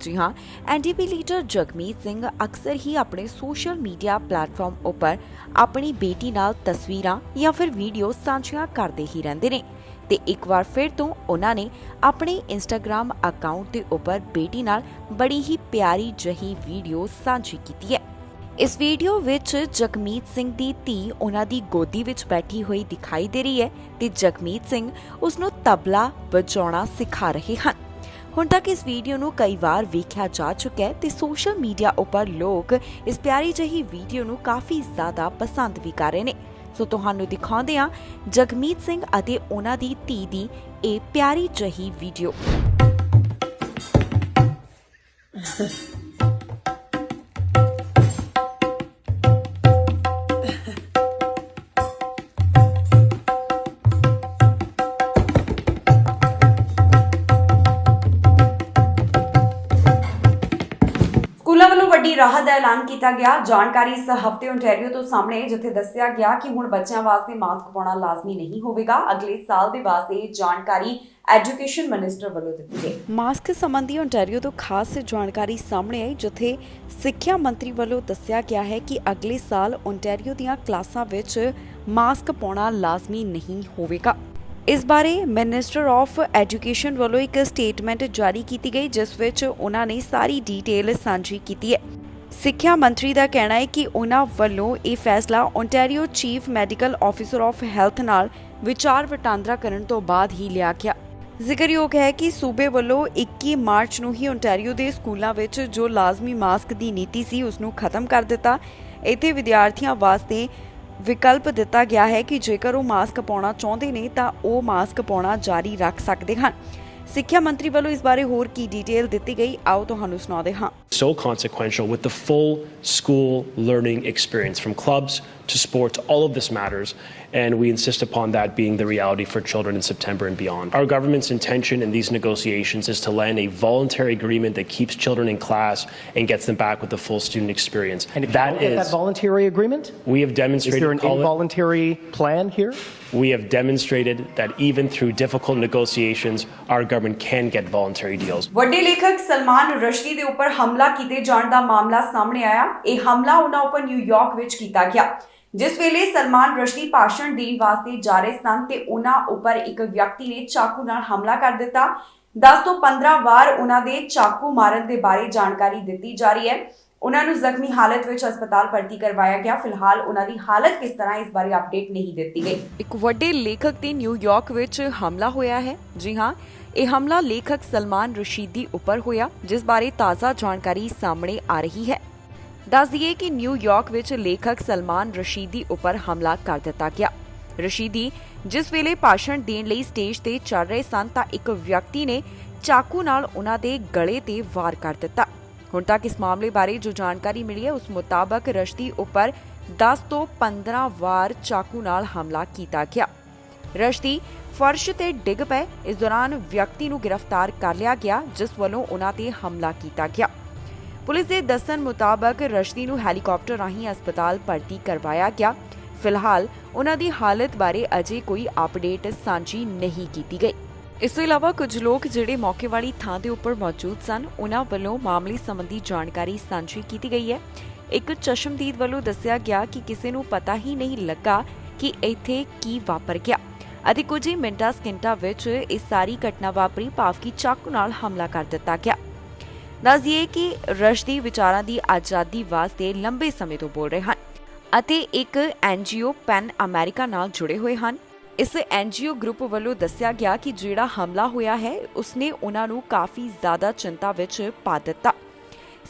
ਜੀ ਹਾਂ, ਐਨਡੀਪੀ ਲੀਡਰ ਜਗਮੀਤ ਸਿੰਘ ਅਕਸਰ ਹੀ ਆਪਣੇ ਸੋਸ਼ਲ ਮੀਡੀਆ ਪਲੇਟਫਾਰਮ ਉੱਪਰ ਆਪਣੀ ਬੇਟੀ ਨਾਲ ਤਸਵੀਰਾਂ ਜਾਂ ਫਿਰ ਵੀਡੀਓ ਸਾਂਝੀਆਂ ਕਰਦੇ ਹੀ ਰਹਿੰਦੇ ਨੇ ਤੇ ਇੱਕ ਵਾਰ ਫਿਰ ਤੋਂ ਉਹਨਾਂ ਨੇ ਆਪਣੇ ਇੰਸਟਾਗ੍ਰਾਮ ਅਕਾਊਂਟ ਦੇ ਉੱਪਰ ਬੇਟੀ ਨਾਲ ਬੜੀ ਹੀ ਪਿਆਰੀ ਜਿਹੀ ਵੀਡੀਓ ਸਾਂਝੀ ਕੀਤੀ ਹੈ। ਇਸ ਵੀਡੀਓ ਵਿੱਚ ਜਗਮੀਤ ਸਿੰਘ ਦੀ ਧੀ ਉਹਨਾਂ ਦੀ ਗੋਦੀ ਵਿੱਚ ਬੈਠੀ ਹੋਈ ਦਿਖਾਈ ਦੇ ਰਹੀ ਹੈ ਤੇ ਜਗਮੀਤ ਸਿੰਘ ਉਸ ਨੂੰ ਤਬਲਾ ਵਜਾਉਣਾ ਸਿਖਾ ਰਹੇ ਹਨ। ਹੁਣ ਤੱਕ ਇਸ ਵੀਡੀਓ ਨੂੰ ਕਈ ਵਾਰ ਵੇਖਿਆ ਜਾ ਚੁੱਕਾ ਹੈ ਤੇ ਸੋਸ਼ਲ ਮੀਡੀਆ ਉੱਪਰ ਲੋਕ ਇਸ ਪਿਆਰੀ ਜਿਹੀ ਵੀਡੀਓ ਨੂੰ ਕਾਫੀ ਜ਼ਿਆਦਾ ਪਸੰਦ ਵੀ ਕਰ ਰਹੇ ਨੇ। ਸੋ ਤੁਹਾਨੂੰ ਦਿਖਾਉਂਦੇ ਹਾਂ ਜਗਮੀਤ ਸਿੰਘ ਅਤੇ ਉਹਨਾਂ ਦੀ ਧੀ ਦੀ ਇਹ ਪਿਆਰੀ ਜਿਹੀ ਵੀਡੀਓ। ਸਕੂਲਾਂ ਵੱਲੋਂ ਵੱਡੀ ਰਾਹਤ ਦਾ ਐਲਾਨ ਕੀਤਾ ਗਿਆ। ਜਾਣਕਾਰੀ ਇਸ ਹਫਤੇ ਓਨਟਾਰੀਓ ਤੋਂ ਸਾਹਮਣੇ ਆਈ ਜਿੱਥੇ ਦੱਸਿਆ ਗਿਆ ਕਿ ਹੁਣ ਬੱਚਿਆਂ ਵਾਸਤੇ ਮਾਸਕ ਪਾਉਣਾ ਲਾਜ਼ਮੀ ਨਹੀਂ ਹੋਵੇਗਾ। ਅਗਲੇ ਸਾਲ ਦੇ ਵਾਸਤੇ ਇਹ ਜਾਣਕਾਰੀ ਐਜੂਕੇਸ਼ਨ ਮਿਨਿਸਟਰ ਵੱਲੋਂ ਦਿੱਤੀ ਗਈ। ਮਾਸਕ ਸੰਬੰਧੀ ਓਨਟਾਰੀਓ ਤੋਂ ਖਾਸ ਜਾਣਕਾਰੀ ਸਾਹਮਣੇ ਆਈ ਜਿੱਥੇ ਸਿੱਖਿਆ ਮੰਤਰੀ ਵੱਲੋਂ ਦੱਸਿਆ ਗਿਆ ਹੈ ਕਿ ਅਗਲੇ ਸਾਲ ਓਨਟਾਰੀਓ ਦੀਆਂ ਕਲਾਸਾਂ ਵਿੱਚ ਮਾਸਕ ਪਾਉਣਾ ਲਾਜ਼ਮੀ ਨਹੀਂ ਹੋਵੇਗਾ। ਇਸ ਬਾਰੇ ਮਿਨਿਸਟਰ ਆਫ ਐਜੂਕੇਸ਼ਨ ਵੱਲੋਂ ਇੱਕ ਸਟੇਟਮੈਂਟ ਜਾਰੀ ਕੀਤੀ ਗਈ ਜਿਸ ਵਿੱਚ ਉਹਨਾਂ ਨੇ ਸਾਰੀ ਡੀਟੇਲ ਸਾਂਝੀ ਕੀਤੀ ਹੈ। ਸਿੱਖਿਆ ਮੰਤਰੀ ਦਾ ਕਹਿਣਾ ਹੈ ਕਿ ਉਹਨਾਂ ਵੱਲੋਂ ਇਹ ਫੈਸਲਾ Ontario chief medical officer of health ਨਾਲ ਵਿਚਾਰ ਵਟਾਂਦਰਾ ਕਰਨ ਤੋਂ ਬਾਅਦ ਹੀ ਲਿਆ ਗਿਆ। ਜ਼ਿਕਰਯੋਗ ਹੈ ਕਿ ਸੂਬੇ ਵੱਲੋਂ 21 ਮਾਰਚ ਨੂੰ ਹੀ ਓਨਟਾਰੀਓ ਦੇ ਸਕੂਲਾਂ ਵਿੱਚ ਜੋ ਲਾਜ਼ਮੀ ਮਾਸਕ ਦੀ ਨੀਤੀ ਸੀ ਉਸ ਨੂੰ ਖਤਮ ਕਰ ਦਿੱਤਾ। ਇੱਥੇ ਵਿਦਿਆਰਥੀਆਂ ਵਾਸਤੇ ਵਿਕਲਪ ਦਿੱਤਾ ਗਿਆ ਹੈ ਕਿ ਜੇਕਰ ਉਹ ਮਾਸਕ ਪਾਉਣਾ ਚਾਹੁੰਦੇ ਨੇ ਤਾਂ ਉਹ ਮਾਸਕ ਪਾਉਣਾ ਜਾਰੀ ਰੱਖ ਸਕਦੇ ਹਨ। ਸਿੱਖਿਆ ਮੰਤਰੀ ਵੱਲੋਂ ਇਸ ਬਾਰੇ ਹੋਰ ਕੀ ਡਿਟੇਲ ਦਿੱਤੀ ਗਈ, ਆਓ ਤੁਹਾਨੂੰ ਸੁਣਾਉਂਦੇ ਹਾਂ। So consequential with the full school learning experience from clubs to sports, all of this matters, and we insist upon that being the reality for children in September and beyond. Our government's intention in these negotiations is to land a voluntary agreement that keeps children in class and gets them back with the full student experience. And if you don't get that voluntary agreement, we have demonstrated. Is there an involuntary plan here? We have demonstrated that even through difficult negotiations, our government can get voluntary deals. ਵੱਡੇ ਲੇਖਕ ਸਲਮਾਨ ਰਸ਼ਦੀ ਦੇ ਉੱਪਰ ਹਮਲਾ ਕੀਤੇ ਜਾਣ ਦਾ ਮਾਮਲਾ ਸਾਹਮਣੇ ਆਇਆ। ਇਹ ਹਮਲਾ ਉਹਨਾਂ ਉੱਪਰ ਨਿਊਯਾਰਕ ਵਿੱਚ ਕੀਤਾ ਗਿਆ ਜਿਸ ਵੇਲੇ ਸਲਮਾਨ ਰਸ਼ਦੀ ਭਾਸ਼ਣ ਦੇਣ ਵਾਸਤੇ ਜਾ ਰਹੇ ਸਨ ਤੇ ਉਹਨਾਂ ਉੱਪਰ ਇੱਕ ਵਿਅਕਤੀ ਨੇ ਚਾਕੂ ਨਾਲ ਹਮਲਾ ਕਰ ਦਿੱਤਾ। 10 ਤੋਂ 15 ਵਾਰ ਉਹਨਾਂ ਦੇ ਚਾਕੂ ਮਾਰਨ ਦੇ ਬਾਰੇ ਜਾਣਕਾਰੀ ਦਿੱਤੀ ਜਾ ਰਹੀ ਹੈ। ਉਹਨਾਂ ਨੂੰ ਜ਼ਖਮੀ ਹਾਲਤ ਵਿੱਚ ਹਸਪਤਾਲ ਭਰਤੀ ਕਰਵਾਇਆ ਗਿਆ। ਫਿਲਹਾਲ ਉਹਨਾਂ ਦੀ ਹਾਲਤ ਕਿਸ ਤਰ੍ਹਾਂ ਇਸ ਬਾਰੇ ਅਪਡੇਟ ਨਹੀਂ ਦਿੱਤੀ ਗਈ। ਇੱਕ ਵੱਡੇ ਲੇਖਕ ਤੇ ਨਿਊਯਾਰਕ ਵਿੱਚ ਹਮਲਾ ਹੋਇਆ ਹੈ। ਜੀ ਹਾਂ, ਇਹ ਹਮਲਾ ਲੇਖਕ ਸਲਮਾਨ ਰਸ਼ੀਦੀ ਉੱਪਰ ਹੋਇਆ ਜਿਸ ਬਾਰੇ ਤਾਜ਼ਾ ਜਾਣਕਾਰੀ ਸਾਹਮਣੇ ਆ ਰਹੀ ਹੈ। ਦੱਸ ਦਈਏ ਕਿ ਨਿਊਯਾਰਕ ਵਿੱਚ ਲੇਖਕ ਸਲਮਾਨ ਰਸ਼ੀਦੀ ਉੱਪਰ ਹਮਲਾ ਕਰ ਦਿੱਤਾ ਗਿਆ। ਰਸ਼ੀਦੀ ਜਿਸ ਵੇਲੇ ਭਾਸ਼ਣ ਦੇਣ ਲਈ ਸਟੇਜ ਤੇ ਚੜ ਰਹੇ ਸਨ ਤਾਂ ਇੱਕ ਵਿਅਕਤੀ ਨੇ ਚਾਕੂ ਨਾਲ ਉਹਨਾਂ ਦੇ ਗਲੇ ਤੇ ਵਾਰ ਕਰ ਦਿੱਤਾ। ਹੁਣ ਤੱਕ ਇਸ ਮਾਮਲੇ ਬਾਰੇ ਜੋ ਜਾਣਕਾਰੀ ਮਿਲੀ ਹੈ ਉਸ ਮੁਤਾਬਕ ਰਸ਼ਦੀ ਉੱਪਰ 10 ਤੋਂ 15 ਵਾਰ ਚਾਕੂ ਨਾਲ ਹਮਲਾ ਕੀਤਾ ਗਿਆ। ਰਸ਼ਦੀ ਫਰਸ਼ ਤੇ ਡਿੱਗ ਪਏ। ਇਸ ਦੌਰਾਨ ਵਿਅਕਤੀ ਨੂੰ ਗ੍ਰਿਫਤਾਰ ਕਰ ਲਿਆ ਗਿਆ ਜਿਸ ਵੱਲੋਂ ਉਹਨਾਂ ਤੇ ਹਮਲਾ ਕੀਤਾ ਗਿਆ। ਪੁਲਿਸ ਦੇ ਦੱਸਣ ਮੁਤਾਬਕ ਰਸ਼ਦੀ ਨੂੰ ਹੈਲੀਕਾਪਟਰ ਰਾਹੀਂ ਹਸਪਤਾਲ ਭਰਤੀ ਕਰਵਾਇਆ ਗਿਆ। ਫਿਲਹਾਲ ਉਹਨਾਂ ਦੀ ਹਾਲਤ ਬਾਰੇ ਅਜੇ ਕੋਈ ਅਪਡੇਟ ਸਾਂਝੀ ਨਹੀਂ ਕੀਤੀ ਗਈ। ਇਸ ਤੋਂ ਇਲਾਵਾ ਕੁਝ ਲੋਕ ਜਿਹੜੇ ਮੌਕੇ ਵਾਲੀ ਥਾਂ ਦੇ ਉੱਪਰ ਮੌਜੂਦ ਸਨ ਉਹਨਾਂ ਵੱਲੋਂ ਮਾਮਲੇ ਸੰਬੰਧੀ ਜਾਣਕਾਰੀ ਸਾਂਝੀ ਕੀਤੀ ਗਈ ਹੈ। ਇੱਕ ਚਸ਼ਮਦੀਦ ਵੱਲੋਂ ਦੱਸਿਆ ਗਿਆ ਕਿ ਕਿਸੇ ਨੂੰ ਪਤਾ ਹੀ ਨਹੀਂ ਲੱਗਾ ਕਿ ਇੱਥੇ ਕੀ ਵਾਪਰ ਗਿਆ ਅਤੇ ਕੁਝ ਹੀ ਮਿੰਟਾਂ ਸਕਿੰਟਾਂ ਵਿੱਚ ਇਹ ਸਾਰੀ ਘਟਨਾ ਵਾਪਰੀ ਭਾਵ ਕਿ ਚਾਕੂ ਨਾਲ ਹਮਲਾ ਕਰ ਦਿੱਤਾ ਗਿਆ। ਦੱਸ ਦਈਏ ਕਿ ਰਸ਼ਦੀ ਵਿਚਾਰਾਂ ਦੀ ਆਜ਼ਾਦੀ ਵਾਸਤੇ ਲੰਬੇ ਸਮੇਂ ਤੋਂ ਬੋਲ ਰਹੇ ਹਨ ਅਤੇ ਇੱਕ NGO ਪੈਨ ਅਮਰੀਕਾ ਨਾਲ ਜੁੜੇ ਹੋਏ ਹਨ। ਇਸ NGO ਗਰੁੱਪ ਵੱਲੋਂ ਦੱਸਿਆ ਗਿਆ ਕਿ ਜਿਹੜਾ ਹਮਲਾ ਹੋਇਆ ਹੈ ਉਸਨੇ ਉਹਨਾਂ ਨੂੰ ਕਾਫੀ ਜ਼ਿਆਦਾ ਚਿੰਤਾ ਵਿੱਚ ਪਾ ਦਿੱਤਾ।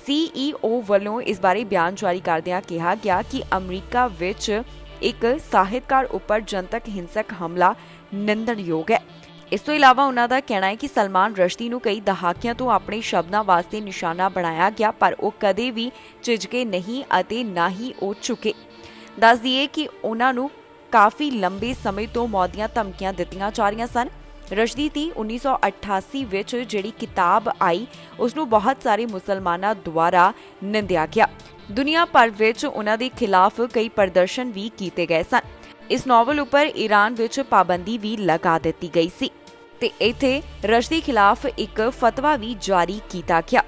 CEO ਵੱਲੋਂ ਇਸ ਬਾਰੇ ਬਿਆਨ ਜਾਰੀ ਕਰਦਿਆਂ ਕਿਹਾ ਗਿਆ ਕਿ ਅਮਰੀਕਾ ਵਿੱਚ ਇੱਕ ਸਾਹਿਤਕਾਰ ਉੱਪਰ ਜਨਤਕ ਹਿੰਸਕ ਹਮਲਾ ਨਿੰਦਣਯੋਗ ਹੈ ਇਸ ਤੋਂ ਇਲਾਵਾ ਉਹਨਾਂ ਦਾ ਕਹਿਣਾ ਹੈ ਕਿ ਸਲਮਾਨ ਰਸ਼ਦੀ ਨੂੰ ਕਈ ਦਹਾਕਿਆਂ ਤੋਂ ਆਪਣੇ ਸ਼ਬਦਾਂ ਵਾਸਤੇ ਨਿਸ਼ਾਨਾ ਬਣਾਇਆ ਗਿਆ, ਪਰ ਉਹ ਕਦੇ ਵੀ ਝਿਜਕੇ ਨਹੀਂ ਅਤੇ ਨਾ ਹੀ ਉਹ ਝੁਕੇ। ਦੱਸ ਦਈਏ ਕਿ ਉਹਨਾਂ ਨੂੰ ਕਾਫੀ ਲੰਬੇ ਸਮੇਂ ਤੋਂ ਮੌਤ ਦੀਆਂ ਧਮਕੀਆਂ ਦਿੱਤੀਆਂ ਜਾ ਰਹੀਆਂ ਸਨ। ਰਸ਼ਦੀ ਦੀ 1988 ਵਿੱਚ ਜਿਹੜੀ ਕਿਤਾਬ ਆਈ ਉਸ ਨੂੰ ਬਹੁਤ ਸਾਰੇ ਮੁਸਲਮਾਨਾਂ ਦੁਆਰਾ ਨਿੰਦਿਆ ਗਿਆ। ਦੁਨੀਆ ਭਰ ਵਿੱਚ ਉਹਨਾਂ ਦੇ ਖਿਲਾਫ ਕਈ ਪ੍ਰਦਰਸ਼ਨ ਵੀ ਕੀਤੇ ਗਏ ਸਨ। ਇਸ ਨੋਵਲ ਉੱਪਰ ਈਰਾਨ ਵਿੱਚ ਪਾਬੰਦੀ ਵੀ ਲਗਾ ਦਿੱਤੀ ਗਈ ਸੀ ਤੇ ਇੱਥੇ ਰਸ਼ਦੀ ਖਿਲਾਫ ਇੱਕ ਫਤਵਾ ਵੀ ਜਾਰੀ ਕੀਤਾ ਗਿਆ।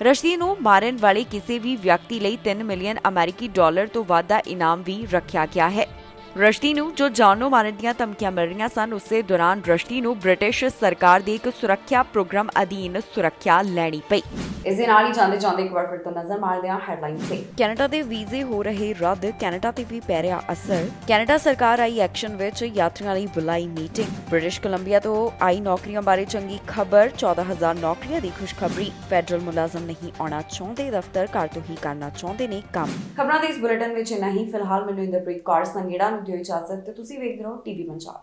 ਰਸ਼ਦੀ ਨੂੰ ਮਾਰਨ ਵਾਲੇ ਕਿਸੇ ਵੀ ਵਿਅਕਤੀ ਲਈ 3 ਮਿਲੀਅਨ ਅਮਰੀਕੀ ਡਾਲਰ ਤੋਂ ਵੱਧ ਦਾ ਇਨਾਮ ਵੀ ਰੱਖਿਆ ਗਿਆ ਹੈ। ਰਸ਼ਦੀ ਨੂੰ ਜੋ ਜਾਨੋਂ ਮਾਰਨ ਦੀਆਂ ਧਮਕੀਆਂ ਮਿਲ ਰਹੀਆਂ ਸਨ, ਉਸੇ ਦੌਰਾਨ ਰਸ਼ਦੀ ਨੂੰ ਬ੍ਰਿਟਿਸ਼ ਸਰਕਾਰ ਦੇ ਇੱਕ ਸੁਰੱਖਿਆ ਪ੍ਰੋਗਰਾਮ ਅਧੀਨ ਸੁਰੱਖਿਆ ਲੈਣੀ ਪਈ। ਇਸ ਦੇ ਨਾਲ ਹੀ ਜਾਂਦੇ ਇੱਕ ਵਾਰ ਫਿਰ ਤੋਂ ਨਜ਼ਰ ਮਾਰਦੇ ਹਾਂ ਹੈਡਲਾਈਨਸ ਤੇ। ਕੈਨੇਡਾ ਦੇ ਵੀਜ਼ੇ ਹੋ ਰਹੇ ਰੱਦ, ਕੈਨੇਡਾ ਤੇ ਵੀ ਪੈ ਰਿਹਾ ਅਸਰ। ਕੈਨੇਡਾ ਸਰਕਾਰ ਆਈ ਐਕਸ਼ਨ ਵਿੱਚ, ਯਾਤਰੀਆਂ ਲਈ ਬੁਲਾਈ ਮੀਟਿੰਗ। ਬ੍ਰਿਟਿਸ਼ ਕੋਲੰਬੀਆ ਤੋਂ ਆਈ ਨੌਕਰੀਆਂ ਬਾਰੇ ਚੰਗੀ ਖਬਰ, 14,000 ਨੌਕਰੀਆਂ ਦੀ ਖੁਸ਼ਖਬਰੀ। ਫੈਡਰਲ ਮੁਲਾਜ਼ਮ ਨਹੀਂ ਆਉਣਾ ਚਾਹੁੰਦੇ ਦਫ਼ਤਰ, ਘਰ ਤੋਂ ਹੀ ਕਰਨਾ ਚਾਹੁੰਦੇ ਨੇ ਕੰਮ। ਖਬਰਾਂ ਦੇ ਇਸ ਬੁਲੇਟਿਨ ਵਿੱਚ ਨਹੀਂ। ਫਿਲਹਾਲ ਮੈਨੂੰ ਇੰਦਰਪ੍ਰੀਤ ਕੌਰ ਸੰਗੇੜਾ ਨੂੰ ਦਿਓ ਇਜਾਜ਼ਤ ਤੇ ਤੁਸੀਂ ਵੇਖਦੇ ਰਹੋ ਟੀਵੀ ਪੰਜਾਬ।